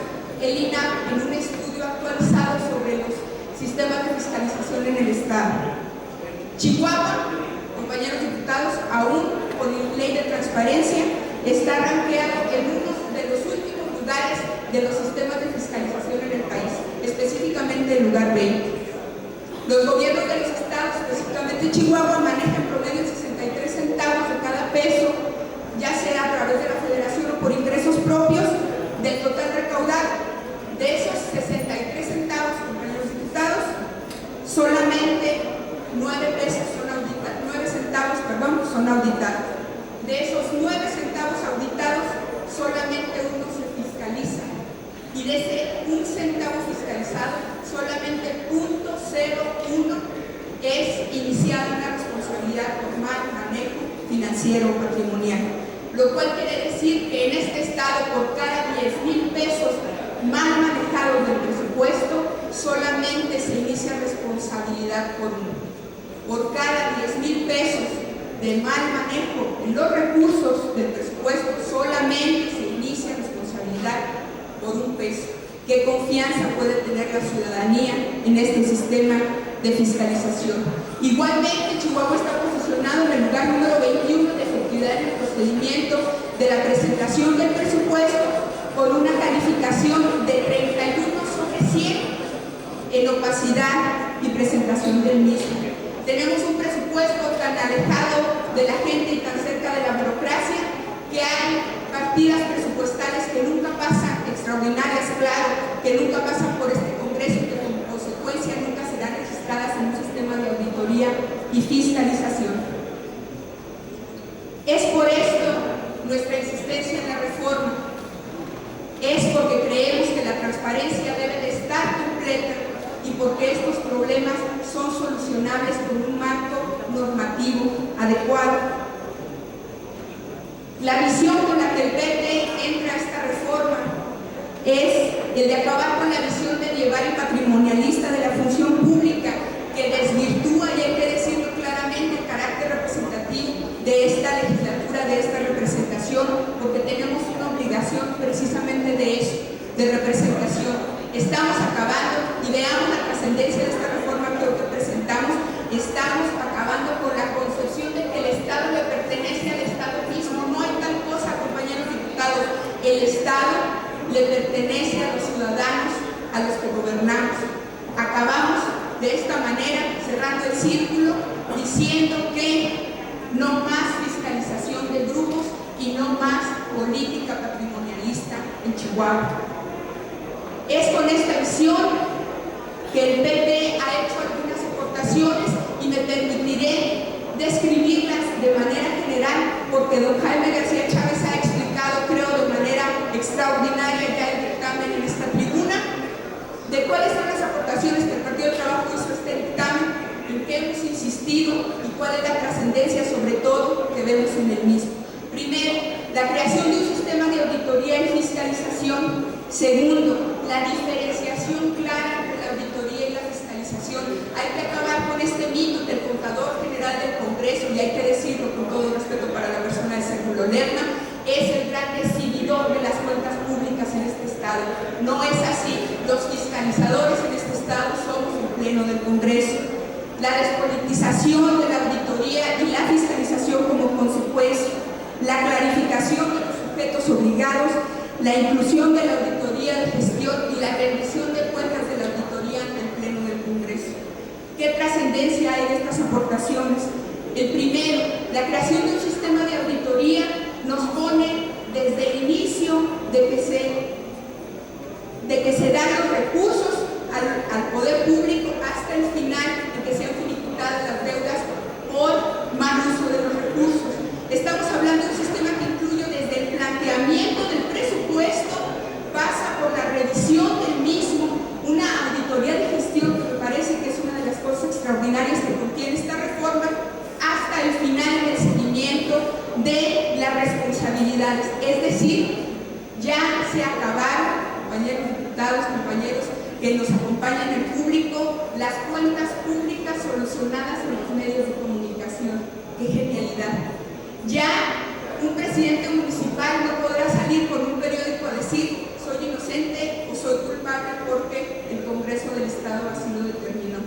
el INAP en un estudio actualizado sobre los sistemas de fiscalización en el estado. Chihuahua, compañeros diputados, aún con ley de transparencia, está rankeado en uno de los últimos lugares de los sistemas de fiscalización en el país, específicamente el lugar 20. Los gobiernos de los estados, específicamente Chihuahua, manejan en promedio 63 centavos de cada peso, ya sea a través de la federación o por ingresos propios, del total recaudado. De esos 63 centavos, compañeros diputados, solamente 9 centavos son auditados. De esos 9 centavos auditados, solamente uno se fiscaliza. Y de ese 1 centavo fiscalizado, solamente 0.01 es iniciada una responsabilidad por mal manejo financiero o patrimonial. Lo cual quiere decir que en este estado, por cada 10,000 pesos mal manejados del presupuesto, solamente se inicia responsabilidad por uno. Por cada 10,000 pesos de mal manejo en los recursos del presupuesto, solamente se inicia responsabilidad por 1 peso. ¿Qué confianza puede tener la ciudadanía en este sistema de fiscalización? Igualmente, Chihuahua está posicionado en el lugar número 21 de efectividad en el procedimiento de la presentación del presupuesto, con una calificación de 31 sobre 100 en opacidad y presentación del mismo. Tenemos un presupuesto tan alejado de la gente y tan cerca de la burocracia que hay partidas presupuestales que nunca pasan, extraordinarias, claro, que nunca pasan por este Congreso y que como consecuencia nunca serán registradas en un sistema de auditoría y fiscalización. Es por esto nuestra insistencia en la reforma. Es porque creemos que la transparencia debe de estar completa y porque estos problemas son solucionables con un marco normativo adecuado. La visión con la que el PT entra a esta reforma es el de acabar con la visión medieval y patrimonialista de la función pública, que desvirtúa, y hay que decirlo claramente, el carácter representativo de esta legislatura, de esta representación, porque tenemos una obligación precisamente de eso, de representación. Estamos acabando, y veamos la trascendencia de esta reforma que hoy presentamos, estamos acabando con la concepción de que el Estado le pertenece al Estado mismo. No hay tal cosa, compañeros diputados. El Estado le pertenece a los ciudadanos, a los que gobernamos. Acabamos de esta manera, cerrando el círculo, diciendo que no más fiscalización de grupos y no más política patrimonialista en Chihuahua. Es con esta visión que el PP ha hecho algunas aportaciones y me permitiré describirlas de manera general, porque don Jaime García Chávez ha explicado, creo, de manera extraordinaria ya el dictamen en esta tribuna, de cuáles son las aportaciones que el Partido de Trabajo hizo a este dictamen, en qué hemos insistido y cuál es la trascendencia, sobre todo, que vemos en el mismo. Primero, la creación de un sistema de auditoría y fiscalización. Segundo, la diferenciación clara entre la auditoría y la fiscalización. Hay que acabar con este mito del contador general del Congreso, y hay que decirlo con todo respeto para la persona de Sergio Lerma, es el gran decididor de las cuentas públicas en este Estado. No es así. Los fiscalizadores en este Estado somos el Pleno del Congreso. La despolitización de la auditoría y la fiscalización como consecuencia. La clarificación de los sujetos obligados, la inclusión de la auditoría de gestión y la rendición de cuentas de la auditoría ante el Pleno del Congreso. ¿Qué trascendencia hay de estas aportaciones? El primero, la creación de un sistema de auditoría nos pone desde el inicio de que se dan los recursos al poder público hasta el final en que sean finiquitadas las deudas por mal uso de los recursos. Estamos hablando de un sistema que incluye desde el planteamiento del presupuesto, pasa por la revisión del mismo, una auditoría de gestión que me parece que es una de las cosas extraordinarias que contiene esta reforma, hasta el final del seguimiento de las responsabilidades. Es decir, ya se acabaron, compañeros diputados, compañeros que nos acompañan en el público, las cuentas públicas solucionadas en los medios de comunicación. ¡Qué genialidad! Ya un presidente municipal no podrá salir con un periódico a decir soy inocente o soy culpable porque el Congreso del Estado así lo determinó.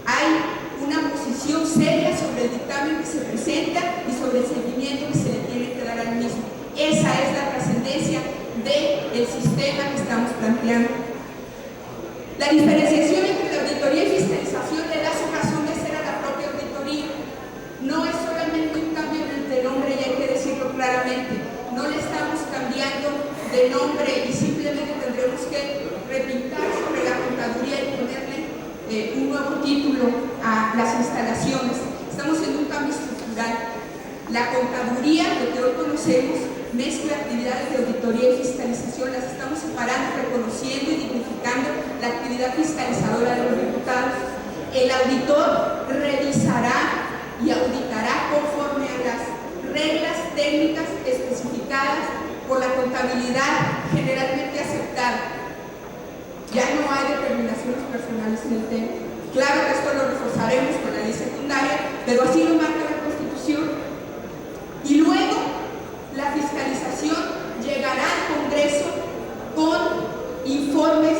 Hay una posición seria sobre el dictamen que se presenta y sobre el seguimiento que se le tiene que dar al mismo. Esa es la trascendencia del sistema que estamos planteando. La diferenciación entre la auditoría y fiscalización le da su razón de ser a la propia auditoría. No es solamente un cambio de nombre, y hay que decirlo claramente. No le estamos cambiando de nombre y simplemente tendremos que repintar sobre la contaduría y ponerle un nuevo título a las instalaciones. Estamos en un cambio estructural. La contaduría, lo que hoy conocemos, mezcla actividades de auditoría y fiscalización, las estamos separando, reconociendo y dignificando la actividad fiscalizadora de los diputados. El auditor revisará y auditará conforme a las reglas técnicas especificadas por la contabilidad generalmente aceptada. Ya no hay determinaciones personales en el tema. Claro que esto lo reforzaremos con la ley secundaria, pero así lo marca la Constitución. Y luego, la fiscalización llegará al Congreso con informes,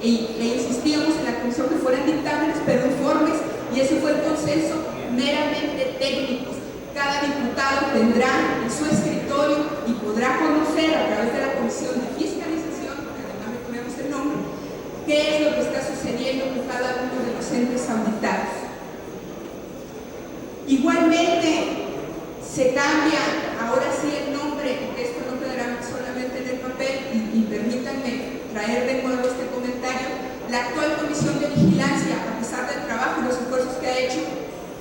e insistíamos en la comisión que fueran dictámenes, pero informes, y ese fue el consenso, meramente técnicos. Cada diputado tendrá en su escritorio y podrá conocer a través de la comisión de fiscalización, que además le ponemos el nombre, qué es lo que está sucediendo con cada uno de los entes auditados. Igualmente, se cambia ahora sí el nombre, porque esto no quedará solamente en el papel, y permítanme traer de nuevo este comentario. La actual Comisión de Vigilancia, a pesar del trabajo y los esfuerzos que ha hecho,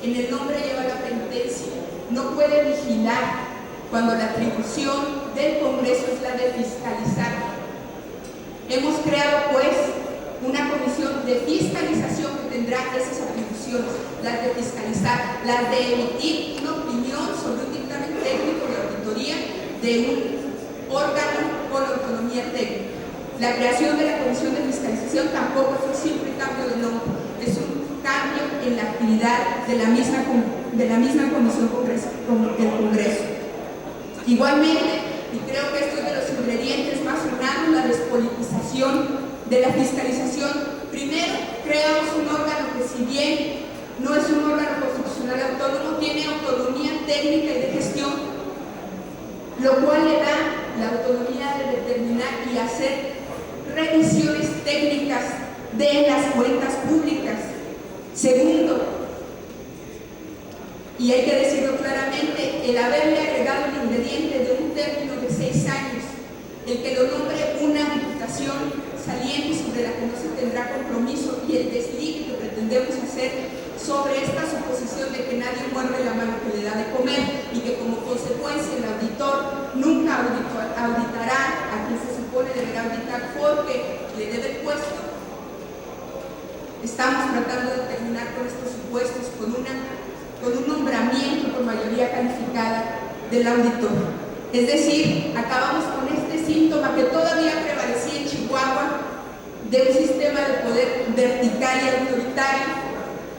en el nombre lleva la penitencia. No puede vigilar cuando la atribución del Congreso es la de fiscalizar. Hemos creado, pues, una comisión de fiscalización que tendrá esas atribuciones, las de fiscalizar, las de emitir una opinión sobre un dictamen técnico de auditoría de un órgano con autonomía técnica. La creación de la Comisión de Fiscalización tampoco es un simple cambio de nombre, es un cambio en la actividad de la misma Comisión del Congreso. Igualmente, y creo que esto es de los ingredientes más sonados, la despolitización de la fiscalización. Primero, creamos un órgano que, si bien no es un órgano constitucional autónomo, tiene autonomía técnica y de gestión, lo cual le da la autonomía de determinar y hacer revisiones técnicas de las cuentas públicas. Segundo, y hay que decirlo claramente, el haberle agregado el ingrediente de un término de 6 años, el que lo nombre una diputación saliente sobre la que no se tendrá compromiso, y el desligue que pretendemos hacer sobre esta suposición de que nadie muerde la mano que le da de comer y que como consecuencia el auditor nunca auditará a quien se supone deberá auditar porque le debe el puesto. Estamos tratando de terminar con estos supuestos con un nombramiento por mayoría calificada del auditor. Es decir, acabamos con este síntoma que todavía prevalecía en Chihuahua de un sistema de poder vertical y autoritario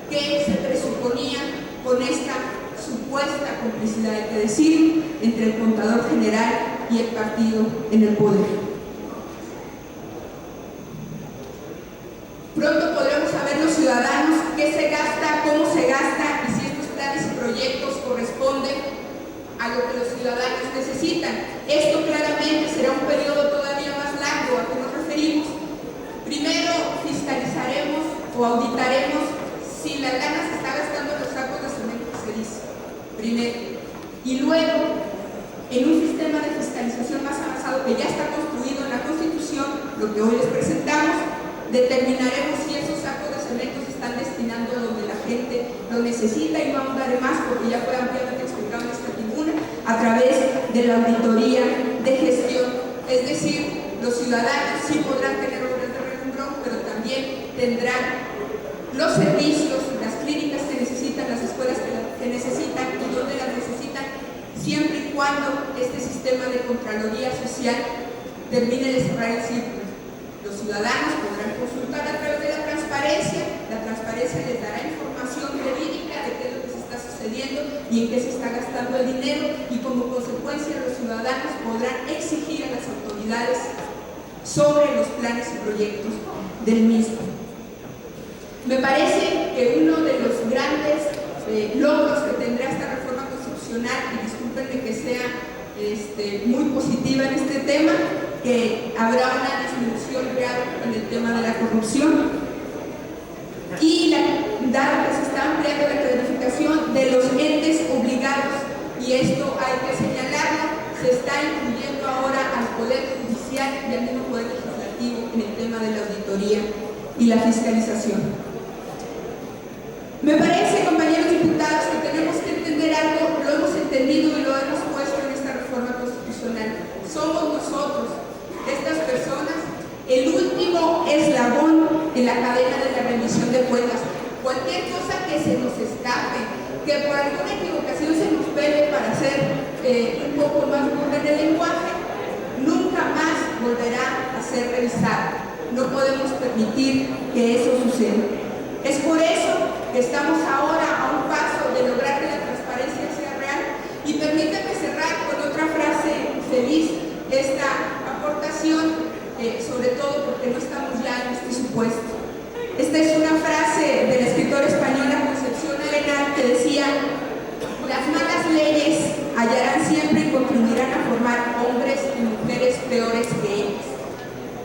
que se presuponía con esta supuesta complicidad, hay que decir, entre el contador general y el partido en el poder. Pronto podremos saber los ciudadanos qué se gasta, cómo se gasta y si estos planes y proyectos corresponden a lo que los ciudadanos necesitan. Esto claramente será un periodo todavía más largo a que nos referimos. Primero fiscalizaremos o auditaremos si la lana se está gastando en los sacos de cemento que se dice, primero. Y luego, en un sistema de fiscalización más avanzado que ya está construido en la Constitución, lo que hoy les presentamos, determinaremos si esos sacos de cemento se están destinando a donde la gente lo necesita, y no ahondaré más porque ya fue ampliamente explicado en esta tribuna, a través de la auditoría de gestión. Es decir, los ciudadanos sí podrán tener obras de relumbrón, pero también tendrán los servicios, las clínicas que necesitan, las escuelas que necesitan y donde las necesitan, siempre y cuando este sistema de Contraloría Social termine de cerrar el círculo. Los ciudadanos podrán consultar a través de la transparencia les dará información verídica de qué es lo que se está sucediendo y en qué se está gastando el dinero, y como consecuencia los ciudadanos podrán exigir a las autoridades sobre los planes y proyectos del mismo. Me parece que uno de los grandes logros que tendrá esta reforma constitucional, y discúlpenme que sea muy positiva en este tema, que habrá una disminución real en el tema de la corrupción, y dado que se está ampliando la clarificación de los entes obligados, y esto hay que señalarlo, se está incluyendo ahora al Poder Judicial y al mismo Poder Legislativo en el tema de la auditoría y la fiscalización. Me parece, compañeros diputados, que tenemos que entender algo, lo hemos entendido y lo hemos puesto en esta reforma constitucional. Somos nosotros, estas personas, el último eslabón en la cadena de la rendición de cuentas. Cualquier cosa que se nos escape, que por alguna equivocación se nos pele para ser un poco más burda en el lenguaje, nunca más volverá a ser revisada. No podemos permitir que eso suceda. Es por eso que estamos ahora a un paso de lograr que la transparencia sea real. Y permítanme cerrar con otra frase feliz esta aportación, sobre todo porque no estamos ya en este supuesto. Esta es una frase de la escritora española Concepción Arenal que decía: las malas leyes hallarán siempre y contribuirán a formar hombres y mujeres peores que ellas,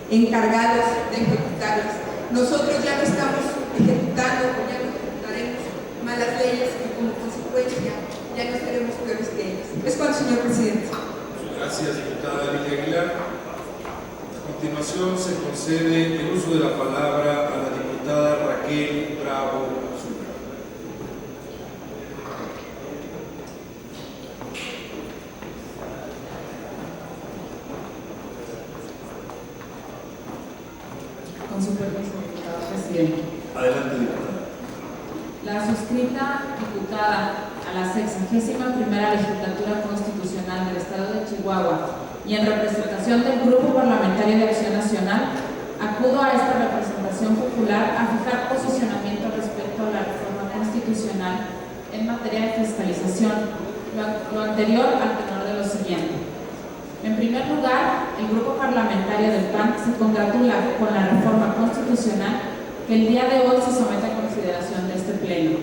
encargados de ejecutarlas. Nosotros ya no estamos ejecutando, ya no ejecutaremos malas leyes y como consecuencia ya no seremos peores que ellas. Es cuanto, señor presidente. Gracias, diputada Lidia Aguilar. A continuación se concede el uso de la palabra a la diputada Raquel Bravo Zúñiga. Con su permiso, diputado presidente. Adelante, diputada. La suscrita diputada a la 61ª Legislatura Constitucional del Estado de Chihuahua y en representación del Grupo Parlamentario de Acción Nacional, acudo a esta representación popular a fijar posicionamiento respecto a la reforma constitucional en materia de fiscalización, lo anterior al tenor de lo siguiente. En primer lugar, el Grupo Parlamentario del PAN se congratula con la reforma constitucional que el día de hoy se somete a consideración de este Pleno.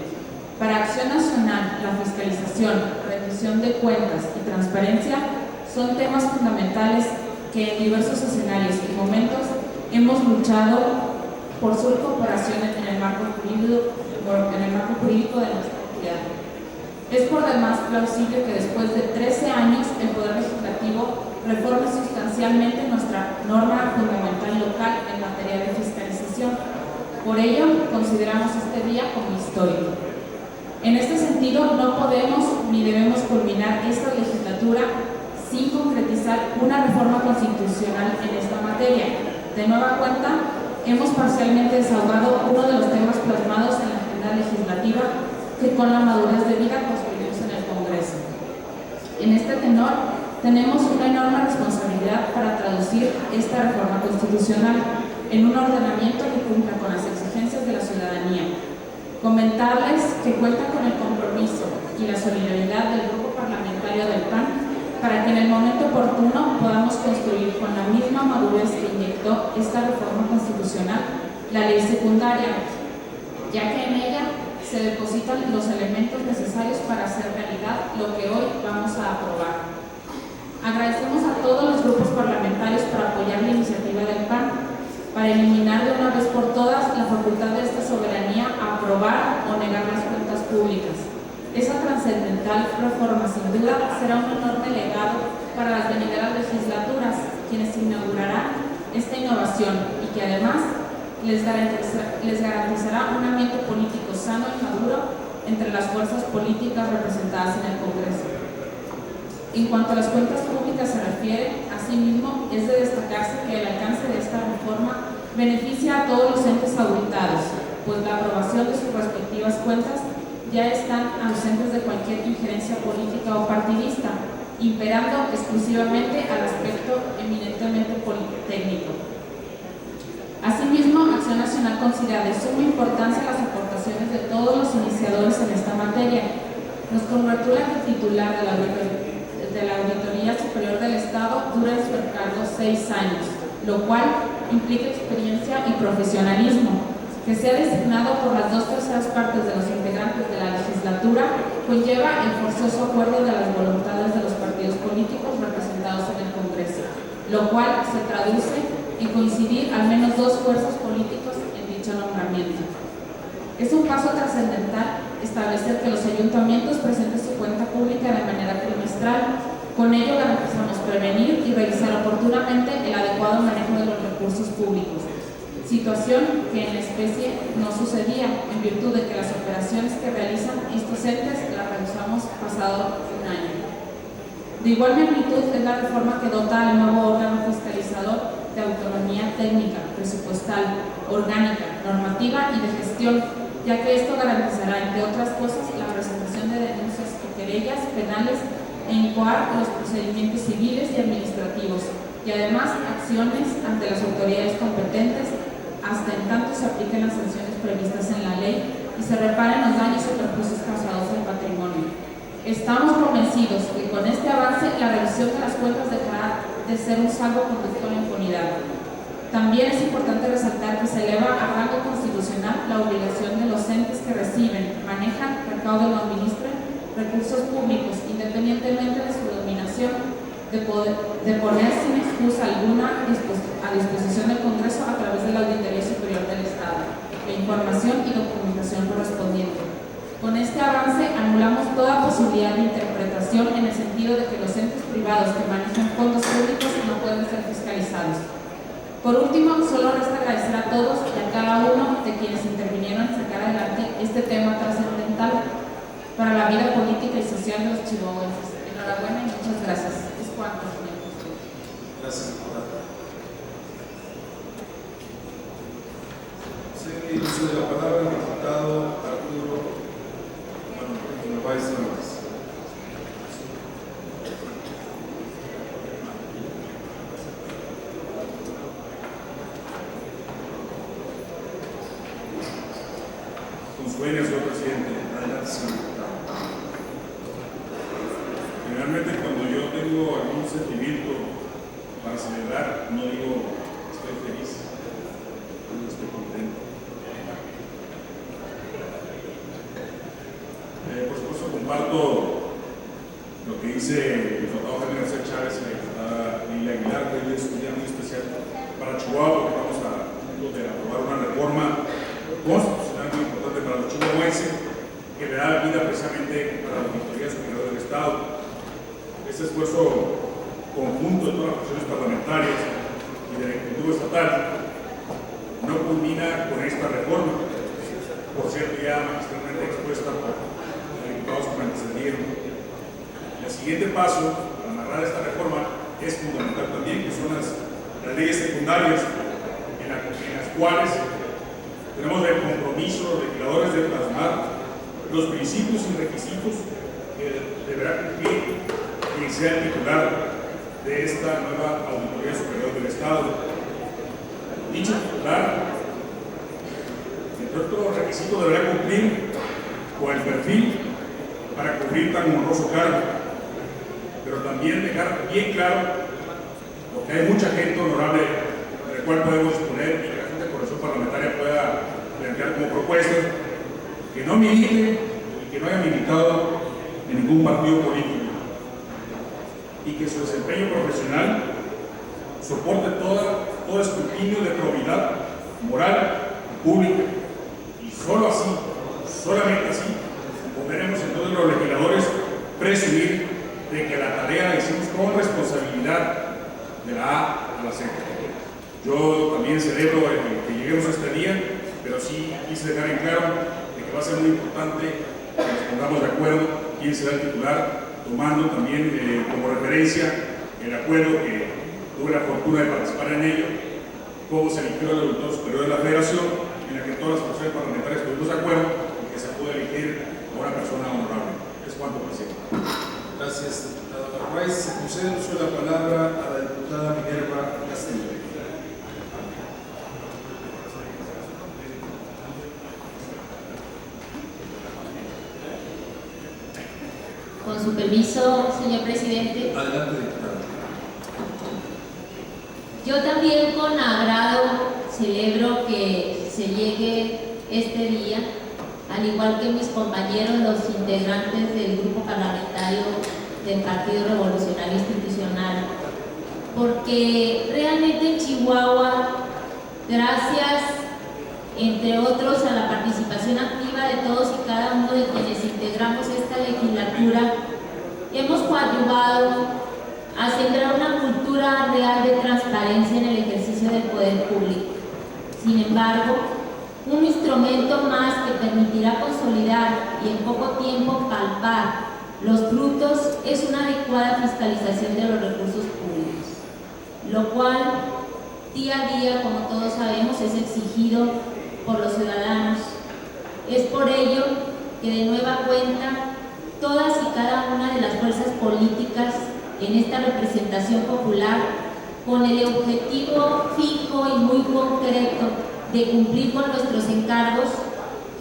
Para Acción Nacional, la fiscalización, rendición de cuentas y transparencia son temas fundamentales que en diversos escenarios y momentos hemos luchado por su incorporación en el marco jurídico de nuestra entidad. Es por demás plausible que después de 13 años el Poder Legislativo reforme sustancialmente nuestra norma fundamental local en materia de fiscalización. Por ello, consideramos este día como histórico. En este sentido, no podemos ni debemos culminar esta legislatura sin concretizar una reforma constitucional en esta materia. De nueva cuenta, hemos parcialmente desahogado uno de los temas plasmados en la agenda legislativa que con la madurez debida construimos en el Congreso. En este tenor, tenemos una enorme responsabilidad para traducir esta reforma constitucional en un ordenamiento que cumpla con las exigencias de la ciudadanía. Comentarles que cuenta con el compromiso y la solidaridad del Grupo Parlamentario del PAN para que en el momento oportuno podamos construir con la misma madurez que inyectó esta reforma constitucional la ley secundaria, ya que en ella se depositan los elementos necesarios para hacer realidad lo que hoy vamos a aprobar. Agradecemos a todos los grupos parlamentarios por apoyar la iniciativa del PAN para eliminar de una vez por todas la facultad de esta soberanía a aprobar o negar las cuentas públicas. Esa trascendental reforma, sin duda, será un enorme legado para las venideras legislaturas, quienes inaugurarán esta innovación y que además les garantizará un ambiente político sano y maduro entre las fuerzas políticas representadas en el Congreso. En cuanto a las cuentas públicas se refiere, asimismo, es de destacarse que el alcance de esta reforma beneficia a todos los entes auditados, pues la aprobación de sus respectivas cuentas ya están ausentes de cualquier injerencia política o partidista, imperando exclusivamente al aspecto eminentemente técnico. Asimismo, Acción Nacional considera de suma importancia las aportaciones de todos los iniciadores en esta materia. Nos congratula que el titular de la Auditoría Superior del Estado dure en su encargo 6 años, lo cual implica experiencia y profesionalismo. Que sea designado por las 2/3 partes de los integrantes de la legislatura conlleva el forzoso acuerdo de las voluntades de los partidos políticos representados en el Congreso, lo cual se traduce en coincidir al menos 2 fuerzas políticos en dicho nombramiento. Es un paso trascendental establecer que los ayuntamientos presenten su cuenta pública de manera trimestral. Con ello garantizamos prevenir y revisar oportunamente el adecuado manejo de los recursos públicos, situación que en la especie no sucedía en virtud de que las operaciones que realizan estos entes las realizamos pasado un año. De igual magnitud es la reforma que dota al nuevo órgano fiscalizador de autonomía técnica, presupuestal, orgánica, normativa y de gestión, ya que esto garantizará, entre otras cosas, la presentación de denuncias o querellas penales e incoar los procedimientos civiles y administrativos, y además acciones ante las autoridades competentes hasta en tanto se apliquen las sanciones previstas en la ley y se reparen los daños o perjuicios causados al patrimonio. Estamos convencidos que con este avance la revisión de las cuentas dejará de ser un salvoconducto a la impunidad. También es importante resaltar que se eleva a rango constitucional la obligación de los entes que reciben, manejan, recaudan o administran recursos públicos, independientemente de su denominación, de poner sin excusa alguna a disposición del Congreso a través de la Auditoría Superior del Estado la información y documentación correspondiente. Con este avance anulamos toda posibilidad de interpretación en el sentido de que los entes privados que manejan fondos públicos no pueden ser fiscalizados. Por último, solo resta agradecer a todos y a cada uno de quienes intervinieron en sacar adelante este tema trascendental para la vida política y social de los chihuahuenses. Enhorabuena y muchas gracias. Es cuanto, señor. Gracias, diputada. Sí, uso de la palabra el diputado Arturo Narváez Torres. Con su venia, señor presidente. Adelante, señor diputado. Generalmente, cuando yo tengo algún sentimiento para celebrar, no digo estoy feliz, no estoy contento. Por supuesto, comparto lo que dice el diputado Jaime García Chávez y la diputada Lilia Aguilar, que hoy es un día muy especial para Chihuahua, porque vamos a punto de aprobar una reforma constitucional muy importante para los chihuahuenses, que le da vida precisamente a la Auditoría Superior del Estado. Este esfuerzo conjunto de todas las fracciones parlamentarias y del Ejecutivo Estatal no culmina con esta reforma, por cierto ya magistralmente expuesta por los diputados que me antecedieron. El siguiente paso para amarrar esta reforma es fundamental también, que son las leyes secundarias en las cuales tenemos el compromiso de los legisladores de plasmar los principios y requisitos que deberá cumplir quien sea el titular de esta nueva Auditoría Superior del Estado. Dicho titular, entre otros requisitos, deberá cumplir con el perfil para cubrir tan honroso cargo, pero también dejar bien claro, porque hay mucha gente honorable de la cual podemos disponer y que la Junta de Coordinación Parlamentaria pueda plantear como propuesta, que no milite y que no haya militado en ningún partido político, y que su desempeño profesional soporte todo escrutinio de probidad moral y pública, y solo así, solamente así, podremos entonces los legisladores presumir de que la tarea la hicimos con responsabilidad de la A a la Z. Yo también celebro que lleguemos a este día, pero sí quise dejar en claro de que va a ser muy importante que nos pongamos de acuerdo quién será el titular, tomando también como referencia el acuerdo que tuve la fortuna de participar en ello, cómo se eligió el auditor superior de la Federación, en la que todas las fracciones parlamentarias estuvimos de acuerdo y que se puede elegir a una persona honorable. Es cuanto, presidente. Gracias, diputado Narváez. Se concede el uso de la palabra a la diputada Minerva Castillo. Con su permiso, señor presidente. Adelante, diputada. Yo también con agrado celebro que se llegue este día, al igual que mis compañeros, los integrantes del grupo parlamentario del Partido Revolucionario Institucional, porque realmente en Chihuahua, gracias, entre otros, a la participación activa de todos y cada uno de quienes integramos esta legislatura, hemos coadyuvado a sembrar una cultura real de transparencia en el ejercicio del poder público. Sin embargo, un instrumento más que permitirá consolidar y en poco tiempo palpar los frutos es una adecuada fiscalización de los recursos públicos, lo cual día a día, como todos sabemos, es exigido por los ciudadanos. Es por ello que de nueva cuenta todas y cada una de las fuerzas políticas en esta representación popular, con el objetivo fijo y muy concreto de cumplir con nuestros encargos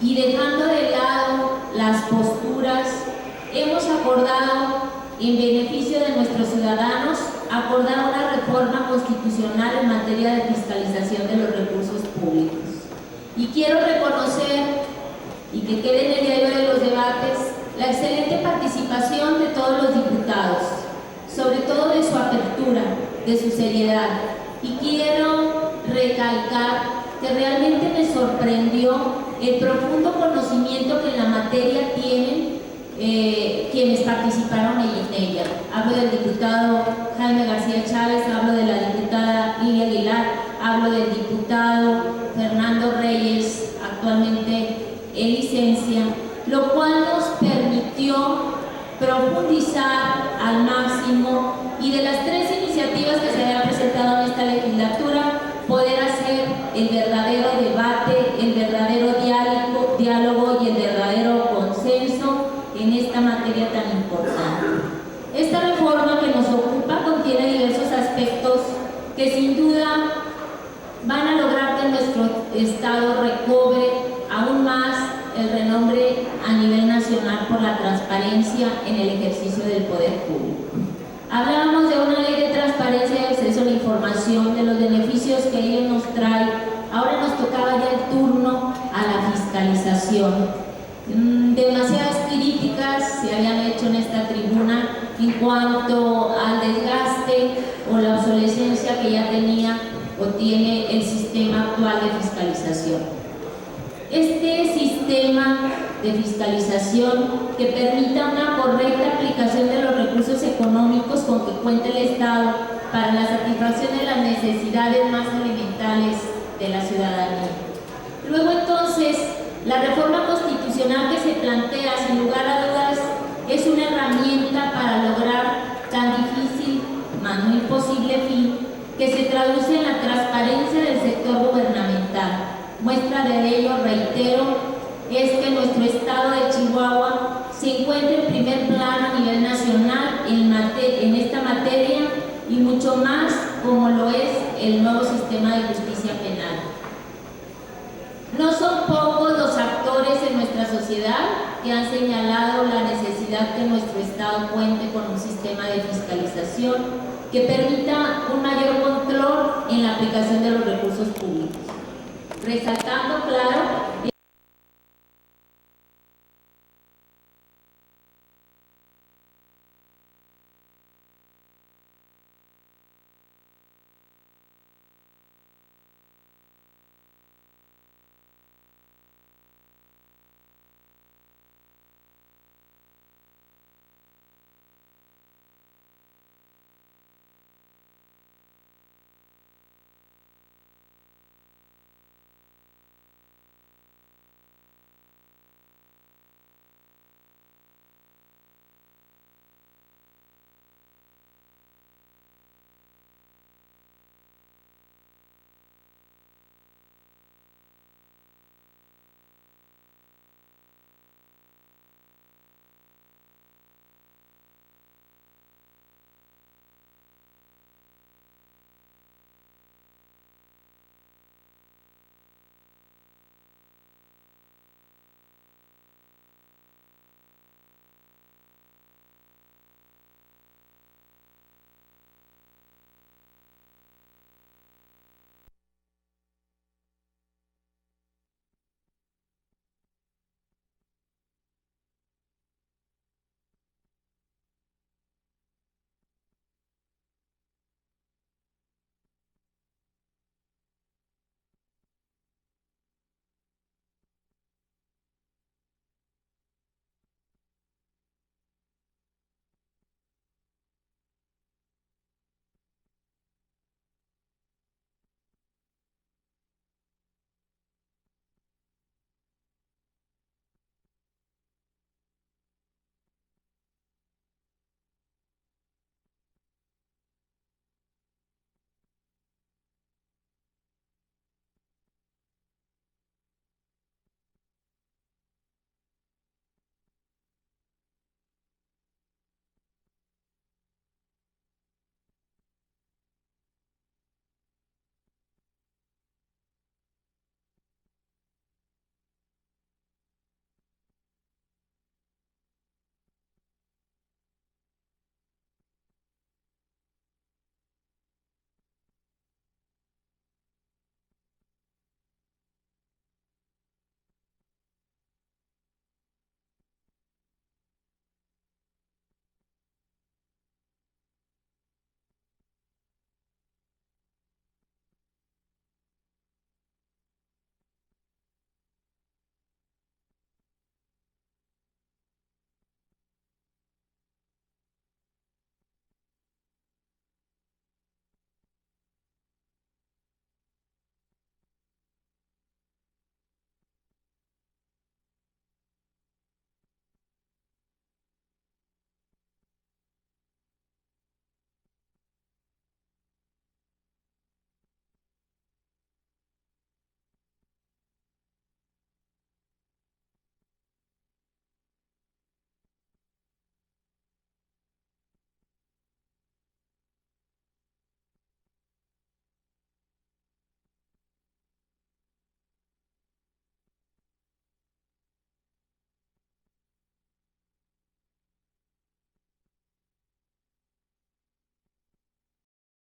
y dejando de lado las posturas, hemos acordado, en beneficio de nuestros ciudadanos, acordar una reforma constitucional en materia de fiscalización de los recursos públicos. Y quiero reconocer, y que quede en el diario de los debates, la excelente participación de todos los diputados, sobre todo de su apertura, de su seriedad. Y quiero recalcar que realmente me sorprendió el profundo conocimiento que en la materia tienen quienes participaron en ella. Hablo del diputado Jaime García Chávez, hablo de la diputada Lilia Aguilar, hablo del diputado Fernando Reyes, actualmente en licencia, lo cual nos permitió profundizar al máximo y de las 3 iniciativas que se habían presentado en esta legislatura, poder hacer el verdadero debate, el verdadero diálogo y el verdadero consenso en esta materia tan importante. Esta reforma que nos ocupa contiene diversos aspectos que sin duda van a lograr que nuestro Estado recobre aún más el renombre a nivel nacional por la transparencia en el ejercicio del poder público. Hablábamos de una ley de transparencia y acceso a la información, de los beneficios que ello nos trae. Ahora nos tocaba ya el turno a la fiscalización. Demasiadas críticas se habían hecho en esta tribuna en cuanto al desgaste o la obsolescencia que ya tenía o tiene el sistema actual de fiscalización. Este sistema de fiscalización que permita una correcta aplicación de los recursos económicos con que cuenta el Estado para la satisfacción de las necesidades más elementales de la ciudadanía. Luego entonces, la reforma constitucional que se plantea, sin lugar a dudas, es una herramienta para lograr tan difícil, mas no imposible fin, que se traduce en la transparencia del sector gubernamental. Muestra de ello, reitero, es que nuestro estado de Chihuahua se encuentra en primer plano a nivel nacional en esta materia y mucho más como lo es el nuevo sistema de justicia penal. No son pocos los actores en nuestra sociedad que han señalado la necesidad que nuestro Estado cuente con un sistema de fiscalización que permita un mayor control en la aplicación de los recursos públicos. Resaltando, claro,